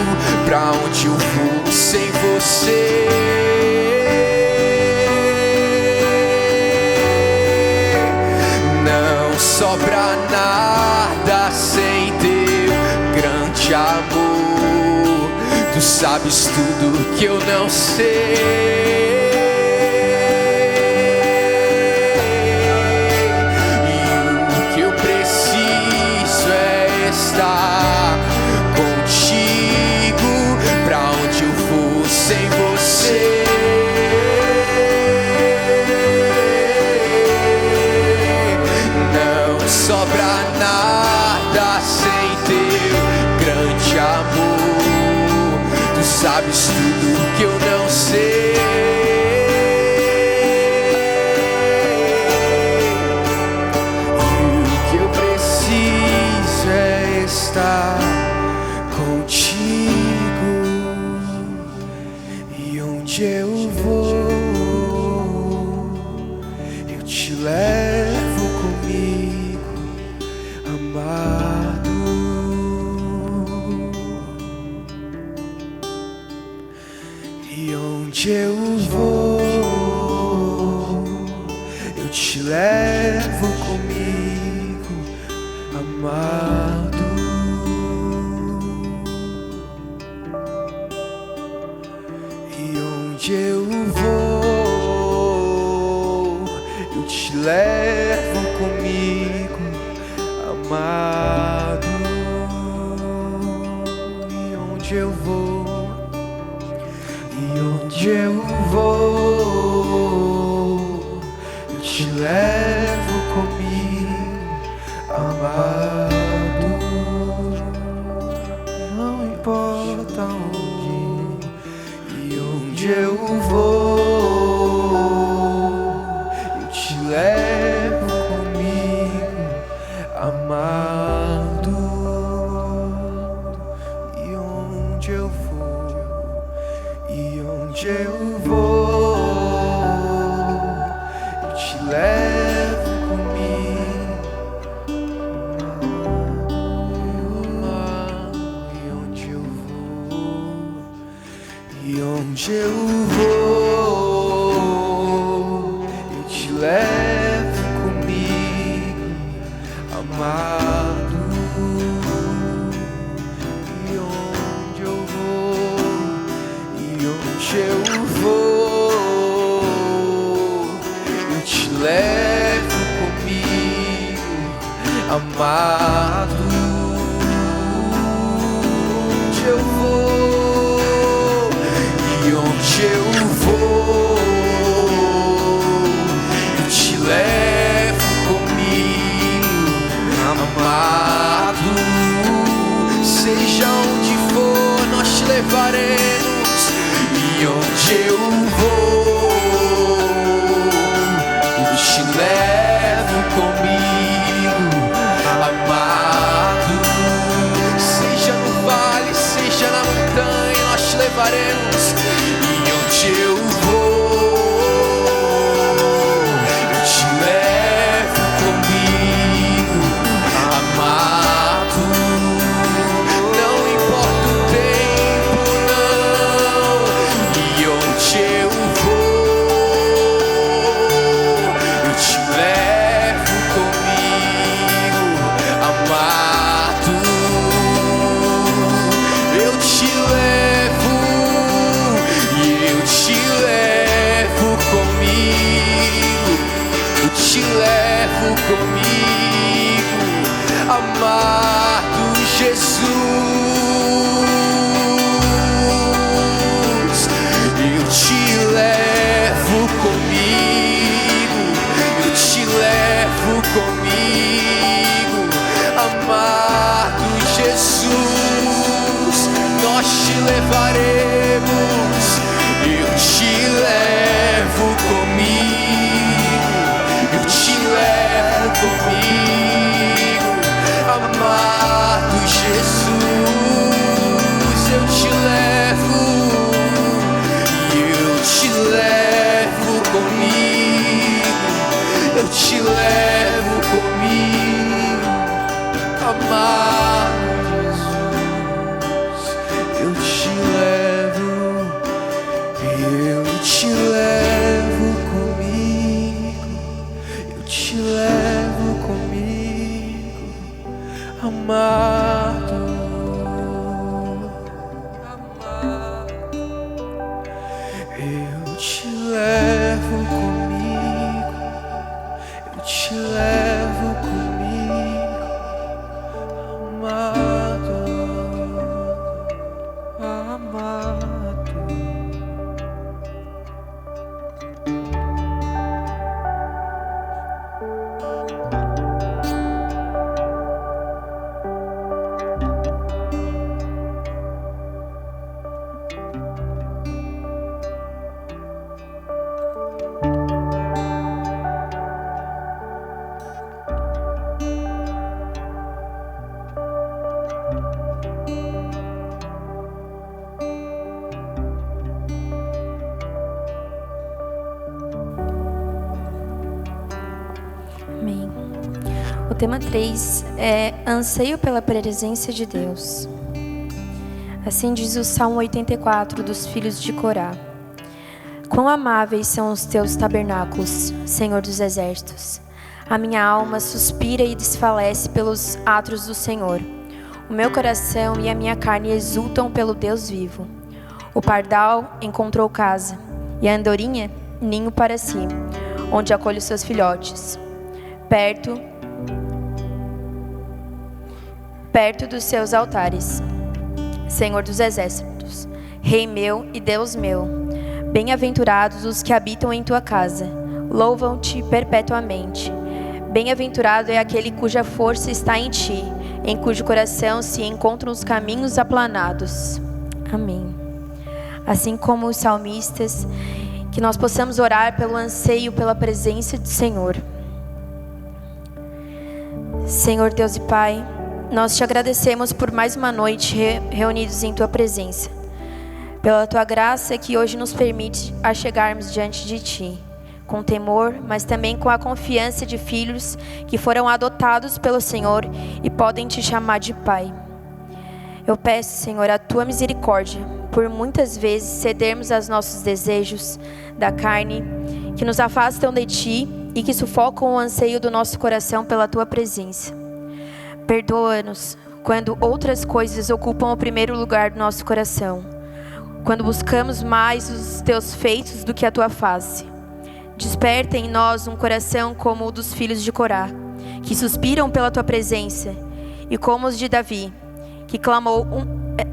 Pra onde eu vou sem você? Não sobra nada sem teu grande amor. Tu sabes tudo que eu não sei, e o que eu preciso é estar contigo. Pra onde eu vou sem você? Não sobra nada sem teu grande amor. Tu sabes tudo que eu não sei, e o que eu preciso é estar contigo. E onde eu vou, eu te levo levo comigo, amado. E onde eu vou, eu te levo comigo, amado. E onde eu vou, eu te levo comigo, amado. Não importa onde eu vou, eu te levo comigo, amado. E onde eu vou, eu te levo comigo, amado. E onde eu vou, eu te levo comigo, amado. E onde eu vou, eu te levo comigo, amado. Onde eu vou, eu te levo comigo, amado. Seja onde for, nós te levaremos. E onde eu vou, eu te levo comigo, amado. Seja no vale, seja na montanha, nós te levaremos. E onde eu vou, eu te levo comigo, amado. Não importa o tempo, não. E onde eu vou, eu te levo comigo, amado. Eu te levo, e eu te levo comigo, eu te levo comigo, amado Jesus. Eu te levo comigo, eu te levo comigo, amado Jesus. Nós te levaremos, eu te levo comigo, eu te levo comigo, amado Jesus. Eu te levo, eu te levo comigo, eu te levo comigo, amado Jesus. Eu te levo, eu te levo comigo, eu te levo comigo, amado. Eu te levo comigo, eu te levo comigo, amado, amado. Amém. O tema 3 é anseio pela presença de Deus. Assim diz o Salmo 84 dos filhos de Corá. Quão amáveis são os teus tabernáculos, Senhor dos exércitos. A minha alma suspira e desfalece pelos atos do Senhor. O meu coração e a minha carne exultam pelo Deus vivo. O pardal encontrou casa, e a andorinha ninho para si, onde acolhe os seus filhotes. Perto dos seus altares, Senhor dos exércitos, Rei meu e Deus meu. Bem-aventurados os que habitam em tua casa, louvam-te perpetuamente. Bem-aventurado é aquele cuja força está em ti, em cujo coração se encontram os caminhos aplanados. Amém. Assim como os salmistas, que nós possamos orar pelo anseio pela presença do Senhor. Senhor Deus e Pai, nós te agradecemos por mais uma noite reunidos em tua presença, pela tua graça que hoje nos permite chegarmos diante de ti, com temor, mas também com a confiança de filhos que foram adotados pelo Senhor e podem te chamar de Pai. Eu peço, Senhor, a tua misericórdia, por muitas vezes cedermos aos nossos desejos da carne, que nos afastam de ti e que sufocam o anseio do nosso coração pela tua presença. Perdoa-nos quando outras coisas ocupam o primeiro lugar do nosso coração, quando buscamos mais os teus feitos do que a tua face. Desperta em nós um coração como o dos filhos de Corá, que suspiram pela tua presença, e como os de Davi, que clamou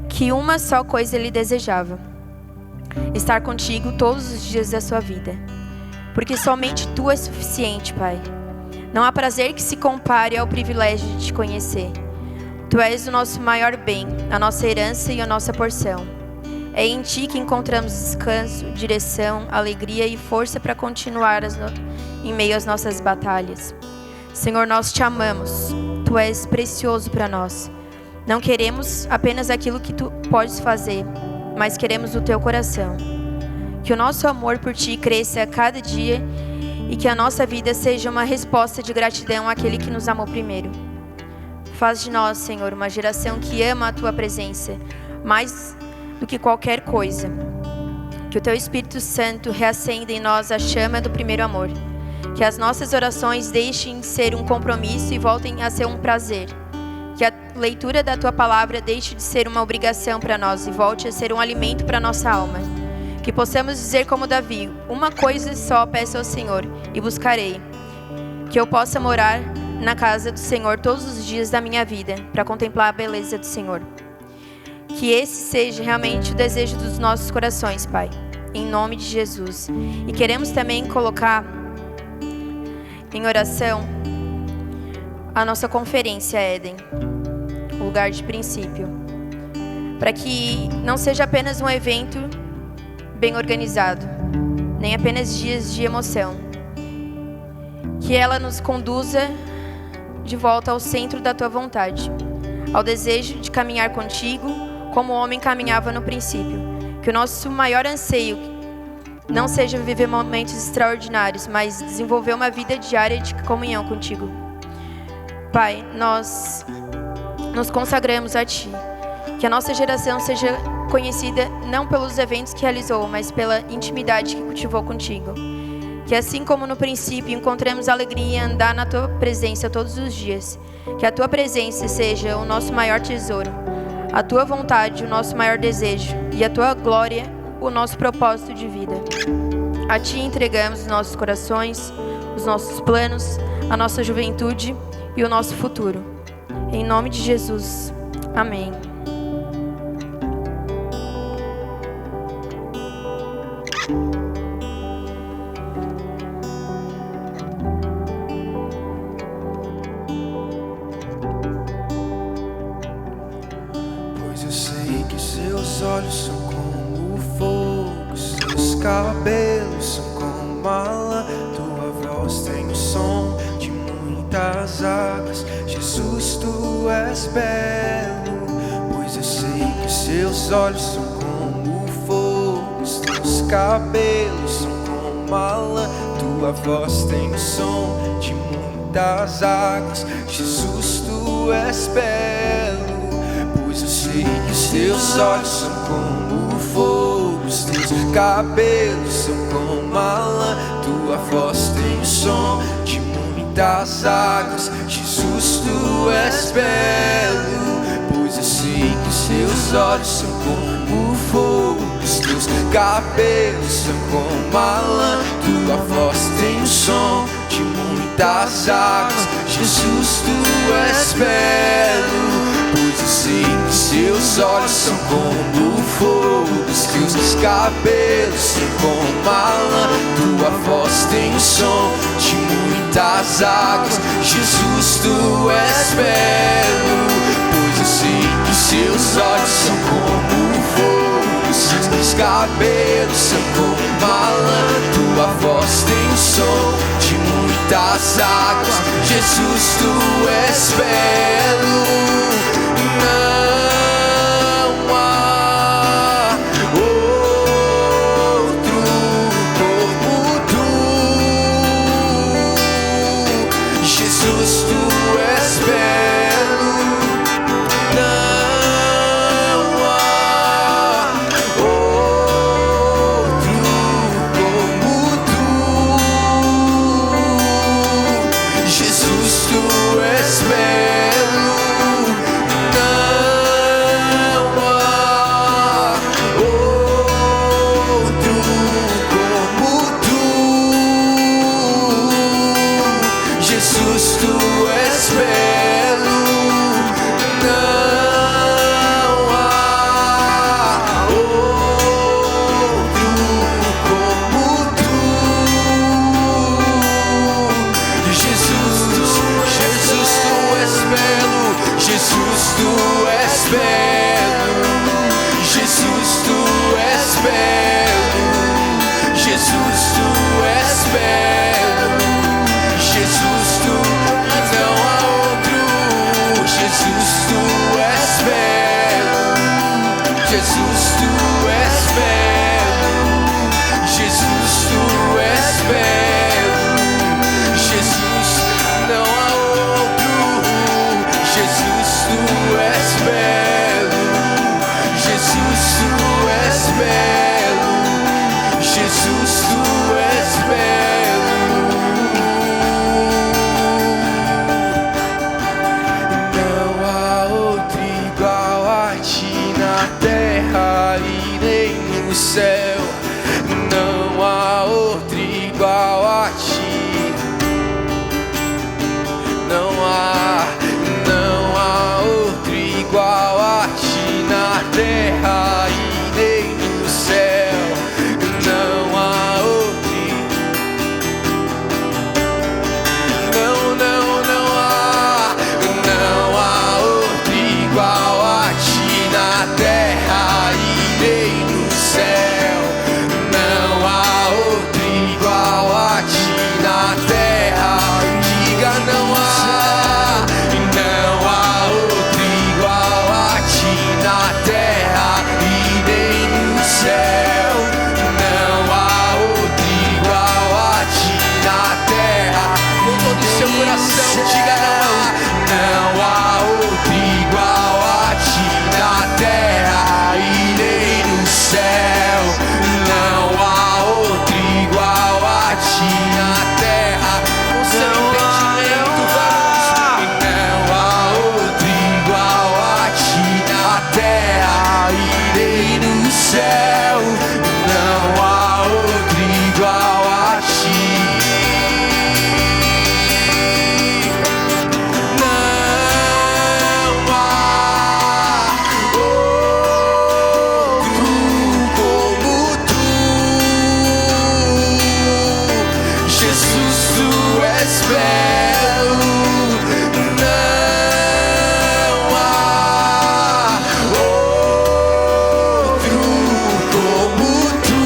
que uma só coisa ele desejava: estar contigo todos os dias da sua vida. Porque somente tu és suficiente, Pai. Não há prazer que se compare ao privilégio de te conhecer. Tu és o nosso maior bem, a nossa herança e a nossa porção. É em ti que encontramos descanso, direção, alegria e força para continuar em meio às nossas batalhas. Senhor, nós te amamos. Tu és precioso para nós. Não queremos apenas aquilo que tu podes fazer, mas queremos o teu coração. Que o nosso amor por ti cresça a cada dia e que a nossa vida seja uma resposta de gratidão àquele que nos amou primeiro. Faz de nós, Senhor, uma geração que ama a tua presença mais do que qualquer coisa. Que o teu Espírito Santo reacenda em nós a chama do primeiro amor. Que as nossas orações deixem de ser um compromisso e voltem a ser um prazer. Que a leitura da tua palavra deixe de ser uma obrigação para nós e volte a ser um alimento para nossa alma. Que possamos dizer como Davi: uma coisa só peço ao Senhor e buscarei, que eu possa morar na casa do Senhor todos os dias da minha vida, para contemplar a beleza do Senhor. Que esse seja realmente o desejo dos nossos corações, Pai, em nome de Jesus. E queremos também colocar em oração a nossa conferência Éden, o lugar de princípio, para que não seja apenas um evento bem organizado, nem apenas dias de emoção. Que ela nos conduza de volta ao centro da tua vontade, ao desejo de caminhar contigo como o homem caminhava no princípio. Que o nosso maior anseio não seja viver momentos extraordinários, mas desenvolver uma vida diária de comunhão contigo. Pai, nós nos consagramos a ti. Que a nossa geração seja conhecida não pelos eventos que realizou, mas pela intimidade que cultivou contigo. Que assim como no princípio encontremos alegria em andar na tua presença todos os dias. Que a tua presença seja o nosso maior tesouro, a tua vontade o nosso maior desejo e a tua glória o nosso propósito de vida. A ti entregamos os nossos corações, os nossos planos, a nossa juventude e o nosso futuro. Em nome de Jesus. Amém. Pois eu sei que seus olhos são como o fogo, seus cabelos são como a lã, tua voz tem o som de muitas águas. Jesus, tu és belo. Pois eu sei que seus olhos são como o fogo, teus cabelos são como a lã, tua voz tem o som de muitas águas. Jesus, tu és belo. Pois eu sei que seus olhos são como o fogo, Os teus cabelos são como a lã, tua voz tem o som de muitas águas. Jesus, tu és belo, pois eu sei que os seus olhos são como fogo. Os teus cabelos são como a lã, tua voz tem o som de muitas águas. Jesus, tu és belo, pois eu sei que seus olhos são como fogo. Os teus cabelos são como a lã, tua voz tem o som de muitas águas. Jesus, tu és belo, pois eu sei que seus olhos são como fogo. Os teus cabelos são como a lã, tua voz tem o som de muitas águas. Jesus, tu és belo. Não há outro como tu. Jesus, tu és belo. Não há outro como tu. Jesus, tu és belo. Jesus, tu és belo. Não há outro como tu. Jesus, tu és belo. Jesus, tu és belo. Jesus, tu és belo. Jesus, tu és belo. Jesus, tu não há outro. Jesus, tu és belo. Jesus, tu és belo. Jesus, tu és belo. Jesus, não há outro. Jesus, tu és belo. Jesus, tu és belo. Jesus, tu és belo. Não há outro igual a ti na terra e nem no céu. Não há outro igual a ti. Não há outro igual a ti na terra e nem no céu. Não há outro. Não há outro igual a ti na terra e nem no céu. Não há outro igual a ti na terra. Diga, não há. Não há outro igual a ti na terra e nem no céu. Não há outro igual a ti na terra. Com todo o seu coração, diga, não há outro igual a ti na terra e nem no céu. Não há outro igual a ti na terra. Com seu entendimento, vamos. Não há outro igual a ti na terra e nem no céu. Não há outro igual a ti. Não há outro como tu. Jesus, tu és belo. Não há outro como tu.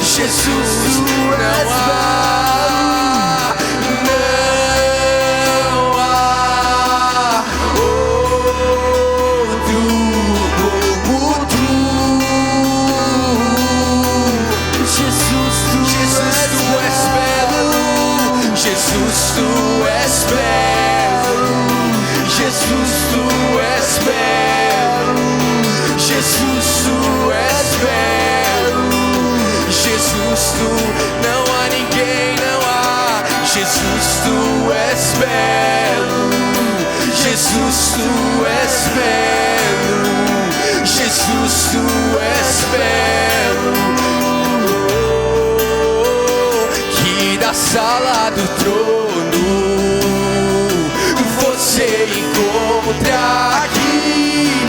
Jesus, tu és belo. Não há outro como tu. Jesus, tu és belo. Jesus, tu és belo. Jesus, tu és belo. Jesus, Jesus, tu não há ninguém, não há. Jesus, tu és belo. Jesus, tu és belo. Jesus, tu és belo. Que da sala do trono você encontra aqui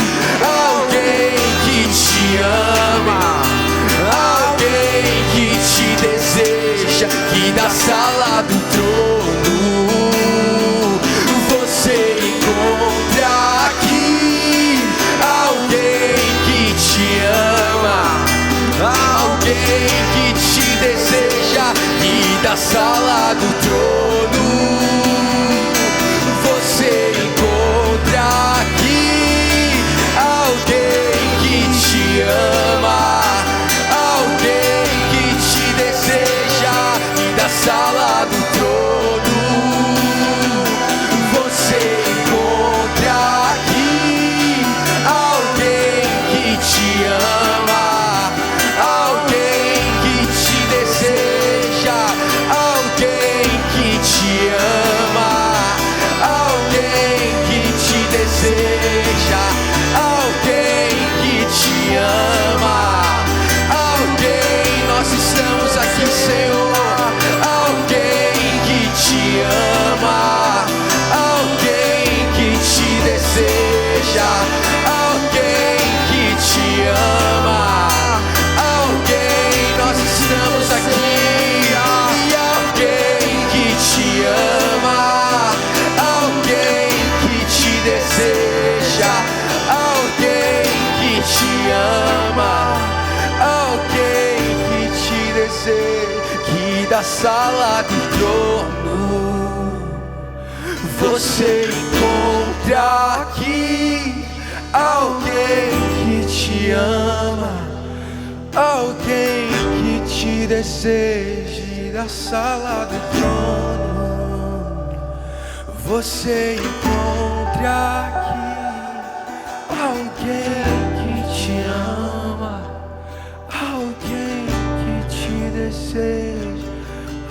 alguém que te ama, alguém que te deseja. Que da sala do trono você encontra aqui alguém que te ama, alguém que te deseja. E da sala do trono você encontra aqui alguém que te ama, alguém que te deseja. E da sala do trono você encontra aqui alguém que te ama, alguém que te deseja, alguém que te ama, alguém que te deseja, alguém que te ama, alguém. Nós estamos aqui, Senhor. Alguém que te ama, alguém que te deseja, alguém que te ama, alguém. Nós estamos aqui. E alguém que te ama, alguém que te deseja, alguém que te ama, alguém que te deseja. Que da sala do trono você encontra aqui alguém que te ama, alguém que te deseja. E da sala do trono você encontra aqui alguém que te ama, alguém que te deseja,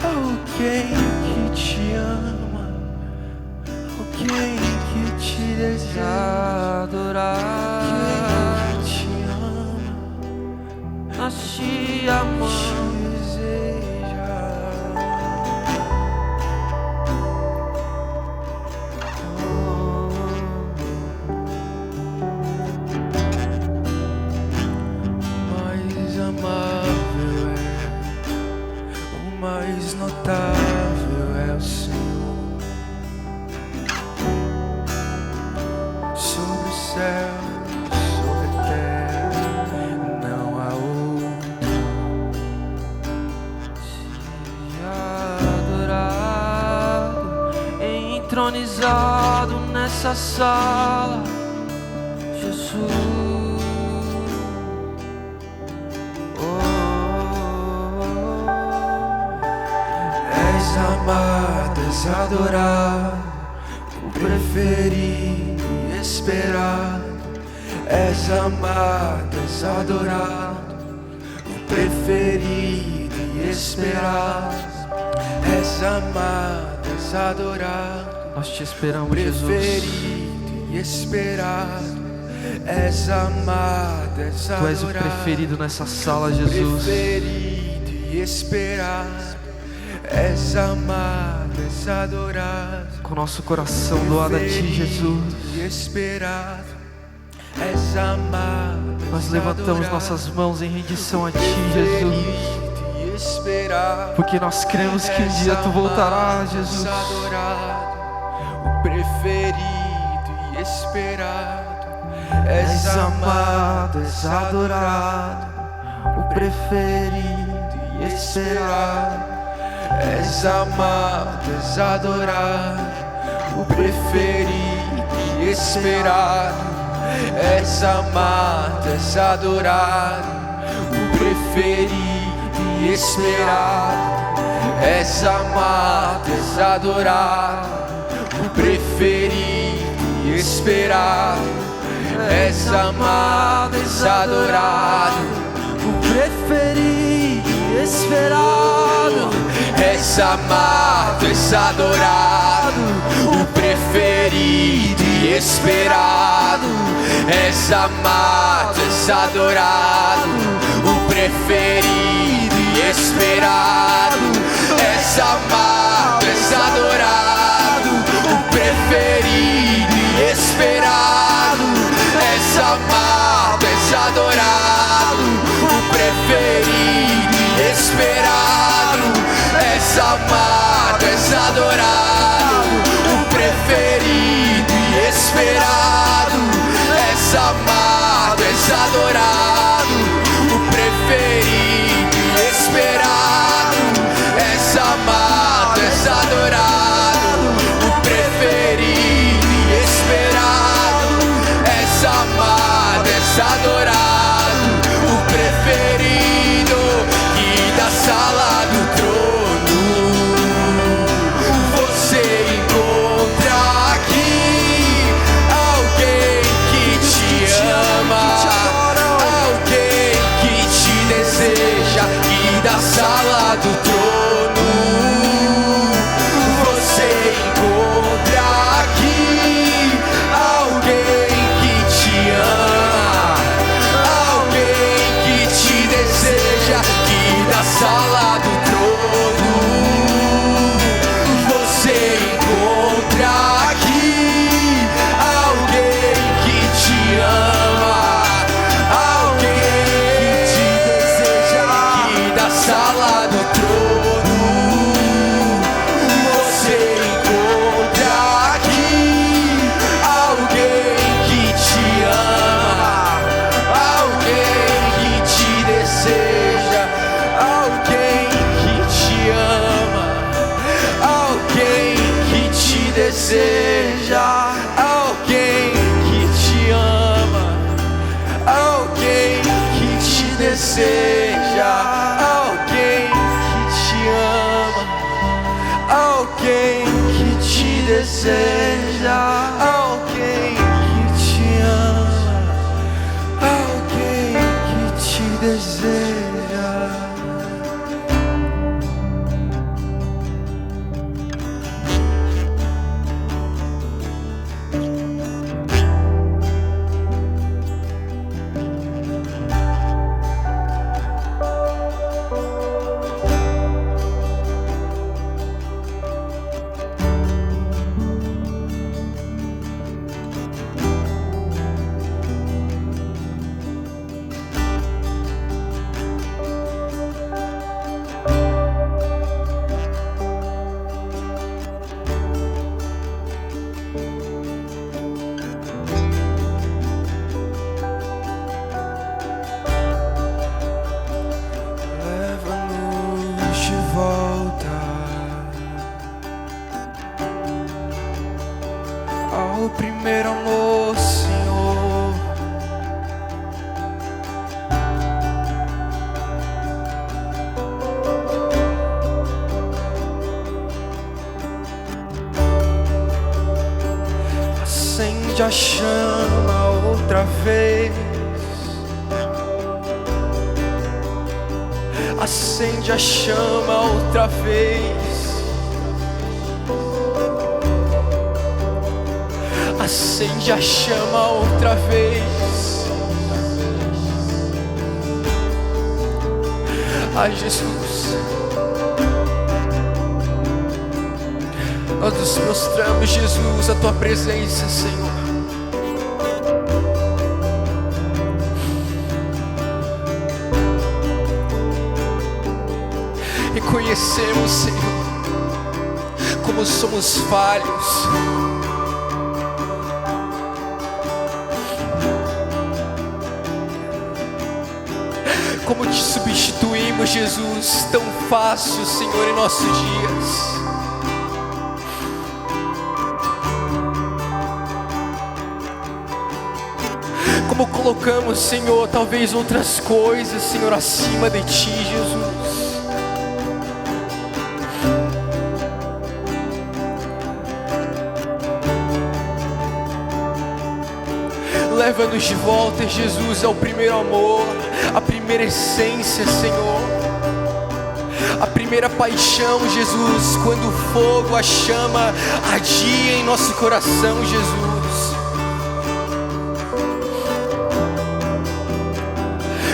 alguém que te ama, alguém que te deseja. Adorar, alguém que te ama, nós te amamos. te deseja. Mais amável o mais notável é o Senhor. Sobre o céu, sobre a terra, não há outro. Adorado, entronizado nessa sala, Jesus. És amado, és adorado, o preferido e esperado. És amado, és adorado, o preferido e esperado. És amado, és adorado, Nós te esperamos, Jesus. preferido e esperado. És amado, és adorado, Tu és o preferido nessa sala, Jesus. preferido e esperado. És amado, és adorado, Com nosso coração doado a Ti, Jesus. e esperado. És amado, Nós levantamos nossas mãos em rendição a Ti, Jesus. e esperado. Porque nós cremos que um dia Tu voltarás, Jesus. Adorado, o preferido e esperado. És amado, és adorado, o preferido e esperado. És amado, és adorado, o preferido e esperado. És amado, és adorado, o preferido e esperado. És amado, és adorado, o preferido e esperado. És amado, és adorado, o preferido e és amado, és adorado, o preferido e esperado. És amado, és adorado, o preferido e esperado. És amado, és adorado, o preferido e esperado. És amado, és adorado, o preferido e esperado. És amado, és adorado, o preferido e esperado. És amado, és adorado, o preferido e esperado. És amado, és adorado, o preferido e esperado. És amado, és adorado, o preferido que da sala do trono você encontra aqui alguém que te ama, alguém que te deseja. Que da sala do trono você encontra aqui alguém que te ama, alguém que te deseja. Que da sala do trono você encontra aqui alguém que te ama, alguém que te deseja. Que da sala do trono você encontra aqui alguém que te ama, alguém que te deseja, alguém que te ama, alguém que te deseja, alguém que te ama, alguém que te deseja, alguém que te ama, alguém que te deseja, alguém que te ama, alguém que te deseja. Leva-nos de volta ao primeiro amor, Senhor. Acende a chama outra vez. Acende a chama outra vez. Acende a chama outra vez. Ai, Jesus, nós nos prostramos, Jesus, a tua presença, Senhor. Reconhecemos, Senhor, como somos falhos. Como te substituímos, Jesus, tão fácil, Senhor, em nossos dias. Como colocamos, Senhor, talvez outras coisas, Senhor, acima de Ti, Jesus. Leva-nos de volta, Jesus, ao primeiro amor, a primeira essência, Senhor. A primeira paixão, Jesus, quando o fogo, a chama ardia em nosso coração, Jesus.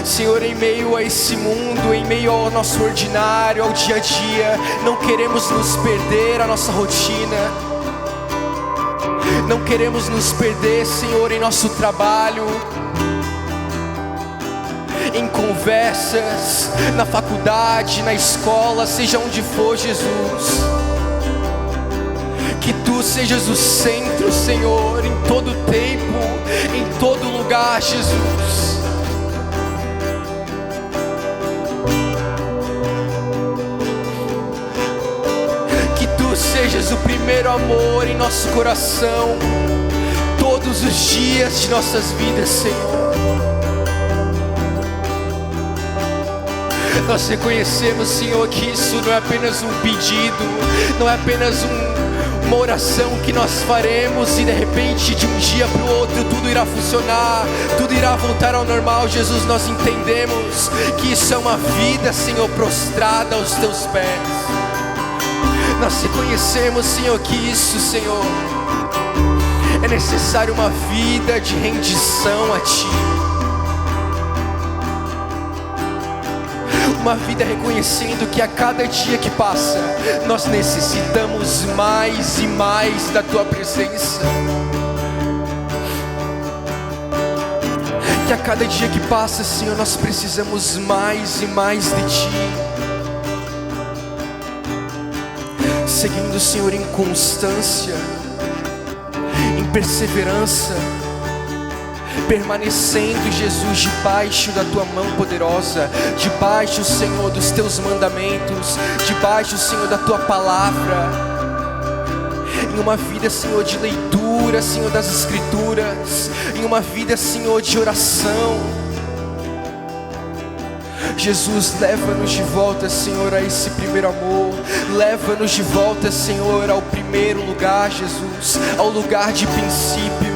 Senhor, em meio a esse mundo, em meio ao nosso ordinário, ao dia a dia, não queremos nos perder a nossa rotina. Não queremos nos perder, Senhor, em nosso trabalho, em conversas, na faculdade, na escola, seja onde for, Jesus. Que Tu sejas o centro, Senhor, em todo tempo, em todo lugar, Jesus. Que Tu sejas o primeiro amor em nosso coração, todos os dias de nossas vidas, Senhor. Nós reconhecemos, Senhor, que isso não é apenas um pedido, não é apenas uma oração que nós faremos e de repente, de um dia para o outro, tudo irá funcionar, tudo irá voltar ao normal. Jesus, nós entendemos que isso é uma vida, Senhor, prostrada aos Teus pés. Nós reconhecemos, Senhor, que isso, Senhor, é necessário uma vida de rendição a Ti. Uma vida reconhecendo que a cada dia que passa, nós necessitamos mais e mais da Tua presença. Que a cada dia que passa, Senhor, nós precisamos mais e mais de Ti. Seguindo, Senhor, em constância, em perseverança, permanecendo, Jesus, debaixo da Tua mão poderosa, debaixo, Senhor, dos Teus mandamentos, debaixo, Senhor, da Tua palavra, em uma vida, Senhor, de leitura, Senhor, das Escrituras, em uma vida, Senhor, de oração. Jesus, leva-nos de volta, Senhor, a esse primeiro amor. Leva-nos de volta, Senhor, ao primeiro lugar, Jesus, ao lugar de princípio.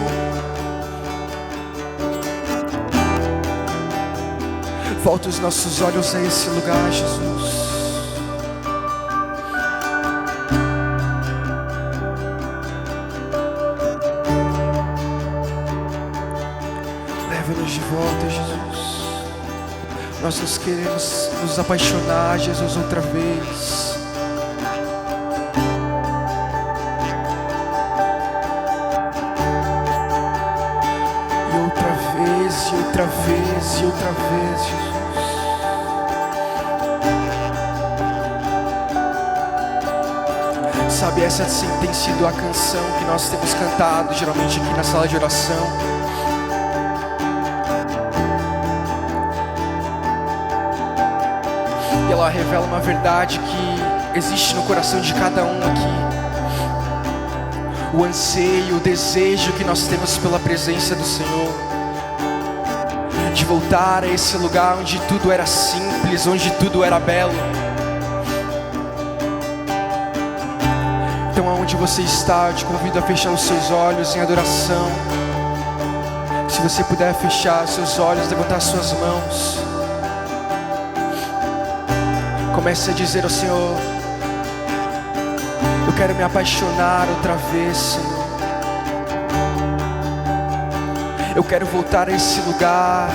Volta os nossos olhos a esse lugar, Jesus. Leva-nos de volta, Jesus. Nós nos queremos nos apaixonar, Jesus, outra vez. E outra vez, e outra vez, e outra vez, Jesus. Sabe, essa tem sido a canção que nós temos cantado geralmente aqui na sala de oração. E ela revela uma verdade que existe no coração de cada um aqui. O anseio, o desejo que nós temos pela presença do Senhor, de voltar a esse lugar onde tudo era simples, onde tudo era belo. Então, aonde você está, eu te convido a fechar os seus olhos em adoração. Se você puder fechar seus olhos, levantar suas mãos. Comece a dizer ao Senhor: eu quero me apaixonar outra vez, Senhor. Eu quero voltar a esse lugar.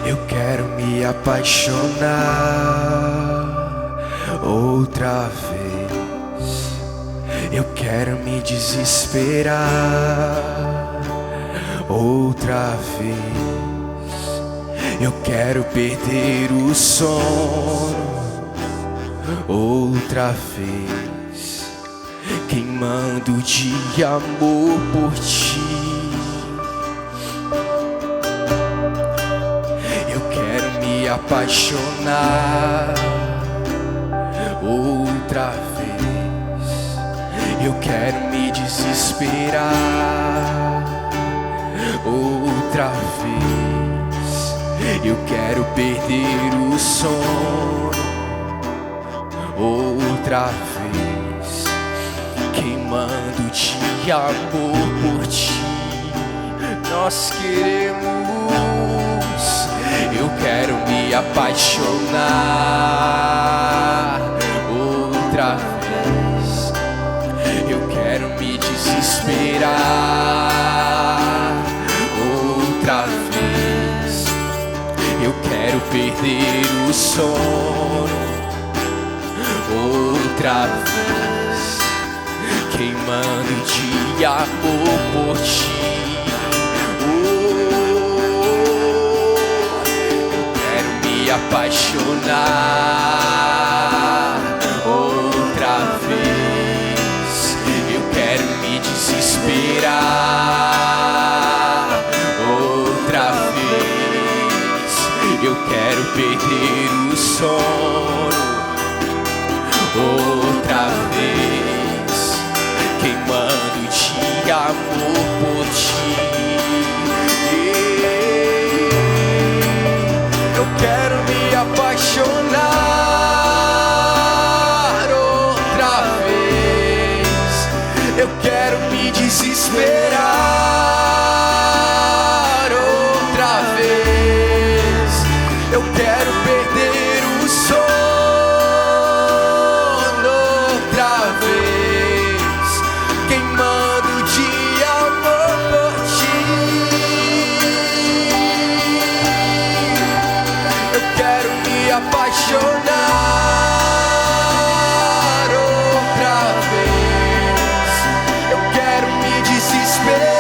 Eu quero me apaixonar outra vez. Eu quero me desesperar outra vez. Eu quero perder o sono outra vez, queimando de amor por Ti. Eu quero me apaixonar outra vez. Eu quero me desesperar outra vez. Eu quero perder o sono outra vez, queimando de amor por Ti. Nós queremos apaixonar outra vez. Eu quero me desesperar outra vez. Eu quero perder o sono outra vez, queimando de amor por ti. Apaixonar outra vez. Eu quero me desesperar outra vez. Eu quero perder o sono outra vez, queimando de amor por ti. Eu quero me apaixonar outra vez. Eu quero me desesperar outra vez. Eu quero perder o sono outra vez, queimando de amor por ti. Eu quero me apaixonar outra vez. Eu quero me desesperar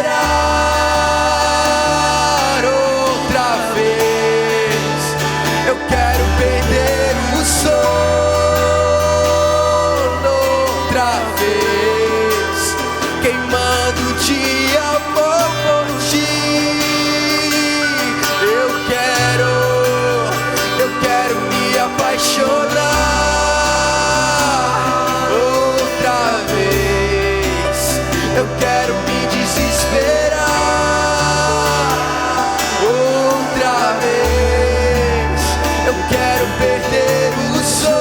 outra vez. Eu quero perder o sono outra vez, queimando de amor por ti. Eu quero me apaixonar outra vez. Eu quero me desesperar outra vez. Eu quero perder o sono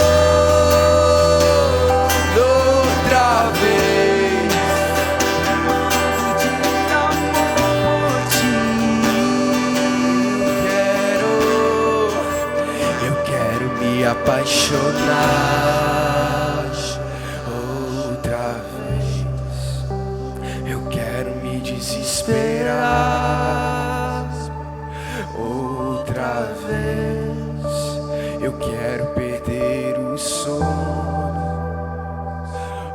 outra vez. Eu quero me apaixonar outra vez. Eu quero me desesperar outra vez. Eu quero perder o sono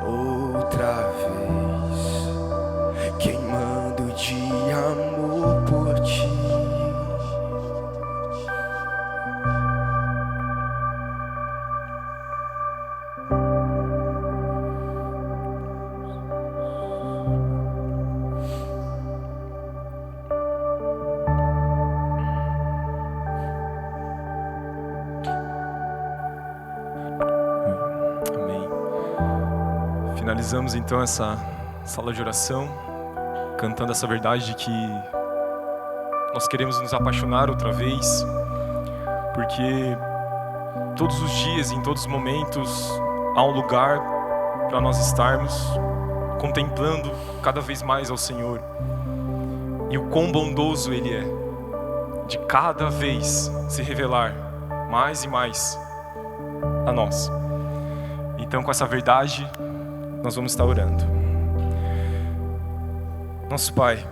outra vez, queimando de amor por ti. Finalizamos então essa sala de oração cantando essa verdade de que nós queremos nos apaixonar outra vez, porque todos os dias, em todos os momentos, há um lugar para nós estarmos contemplando cada vez mais ao Senhor e o quão bondoso Ele é de cada vez se revelar mais e mais a nós. Então, com essa verdade, nós vamos estar orando. Nosso Pai,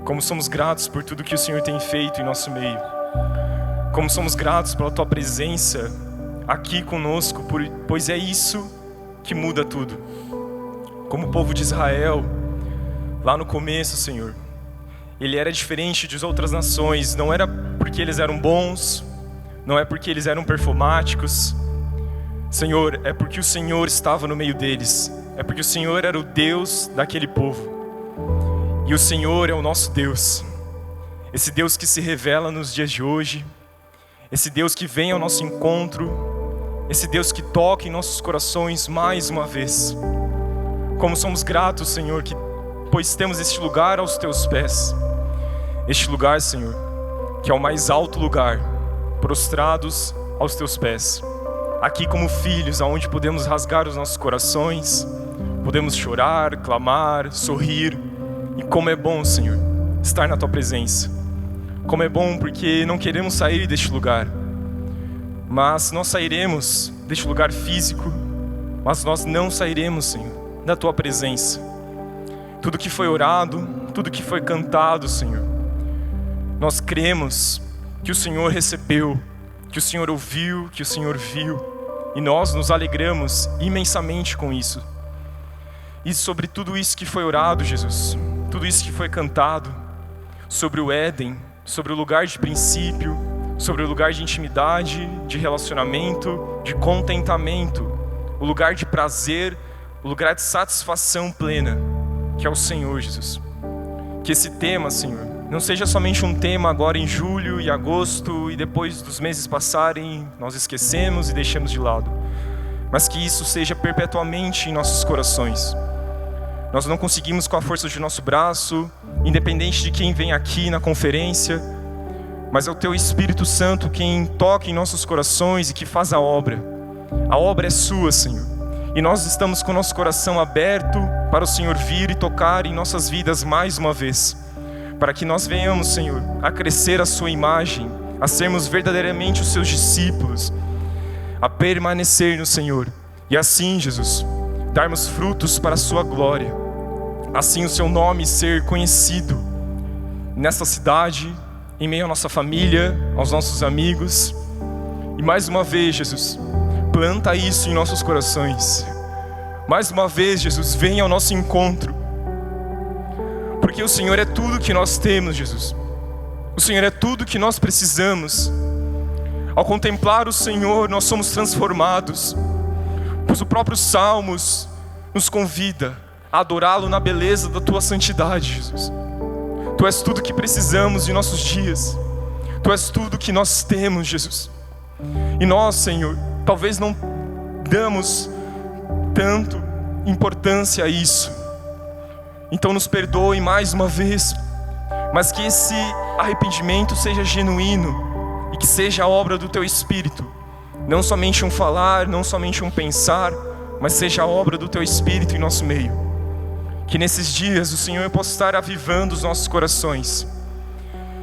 como somos gratos por tudo que o Senhor tem feito em nosso meio. Como somos gratos pela Tua presença aqui conosco, pois é isso que muda tudo. Como o povo de Israel, lá no começo, Senhor, ele era diferente das outras nações. Não era porque eles eram bons, não é porque eles eram performáticos, Senhor, é porque o Senhor estava no meio deles. É porque o Senhor era o Deus daquele povo. E o Senhor é o nosso Deus. Esse Deus que se revela nos dias de hoje. Esse Deus que vem ao nosso encontro. Esse Deus que toca em nossos corações mais uma vez. Como somos gratos, Senhor, pois temos este lugar aos Teus pés. Este lugar, Senhor, que é o mais alto lugar, prostrados aos Teus pés. Aqui como filhos, aonde podemos rasgar os nossos corações, podemos chorar, clamar, sorrir. E como é bom, Senhor, estar na Tua presença. Como é bom porque não queremos sair deste lugar. Mas nós sairemos deste lugar físico, mas nós não sairemos, Senhor, da Tua presença. Tudo que foi orado, tudo que foi cantado, Senhor, nós cremos que o Senhor recebeu, que o Senhor ouviu, que o Senhor viu, e nós nos alegramos imensamente com isso. E sobre tudo isso que foi orado, Jesus, tudo isso que foi cantado, sobre o Éden, sobre o lugar de princípio, sobre o lugar de intimidade, de relacionamento, de contentamento, o lugar de prazer, o lugar de satisfação plena, que é o Senhor, Jesus. Que esse tema, Senhor, não seja somente um tema agora em julho e agosto e depois dos meses passarem, nós esquecemos e deixamos de lado, mas que isso seja perpetuamente em nossos corações. Nós não conseguimos com a força de nosso braço, independente de quem vem aqui na conferência, mas é o Teu Espírito Santo quem toca em nossos corações e que faz a obra. A obra é Sua, Senhor, e nós estamos com o nosso coração aberto para o Senhor vir e tocar em nossas vidas mais uma vez, para que nós venhamos, Senhor, a crescer a Sua imagem, a sermos verdadeiramente os Seus discípulos, a permanecer no Senhor, e assim, Jesus, darmos frutos para a Sua glória, assim o Seu nome ser conhecido nessa cidade, em meio à nossa família, aos nossos amigos. E mais uma vez, Jesus, planta isso em nossos corações. Mais uma vez, Jesus, venha ao nosso encontro, porque o Senhor é tudo que nós temos, Jesus. O Senhor é tudo que nós precisamos. Ao contemplar o Senhor, nós somos transformados, pois o próprio Salmos nos convida a adorá-lo na beleza da Tua santidade, Jesus. Tu és tudo que precisamos em nossos dias. Tu és tudo que nós temos, Jesus. E nós, Senhor, talvez não damos tanto importância a isso. Então nos perdoe mais uma vez, mas que esse arrependimento seja genuíno e que seja a obra do Teu Espírito. Não somente um falar, não somente um pensar, mas seja a obra do Teu Espírito em nosso meio. Que nesses dias o Senhor possa estar avivando os nossos corações.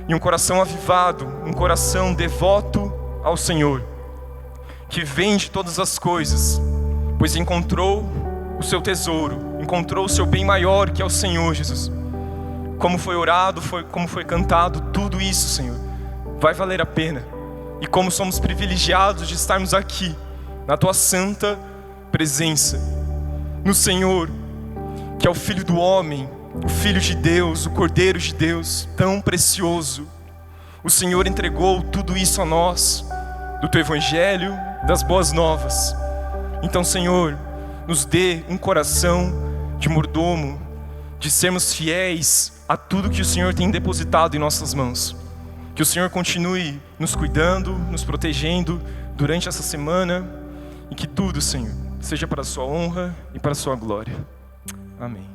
E um coração avivado, um coração devoto ao Senhor, que vende todas as coisas, pois encontrou o seu tesouro, encontrou o seu bem maior, que é o Senhor, Jesus. Como foi orado, como foi cantado, tudo isso, Senhor, vai valer a pena. E como somos privilegiados de estarmos aqui, na Tua santa presença, no Senhor, que é o Filho do homem, o Filho de Deus, o Cordeiro de Deus, tão precioso. O Senhor entregou tudo isso a nós, do Teu Evangelho, das boas novas. Então, Senhor, nos dê um coração de mordomo, de sermos fiéis a tudo que o Senhor tem depositado em nossas mãos. Que o Senhor continue nos cuidando, nos protegendo durante essa semana, e que tudo, Senhor, seja para a Sua honra e para a Sua glória. Amém.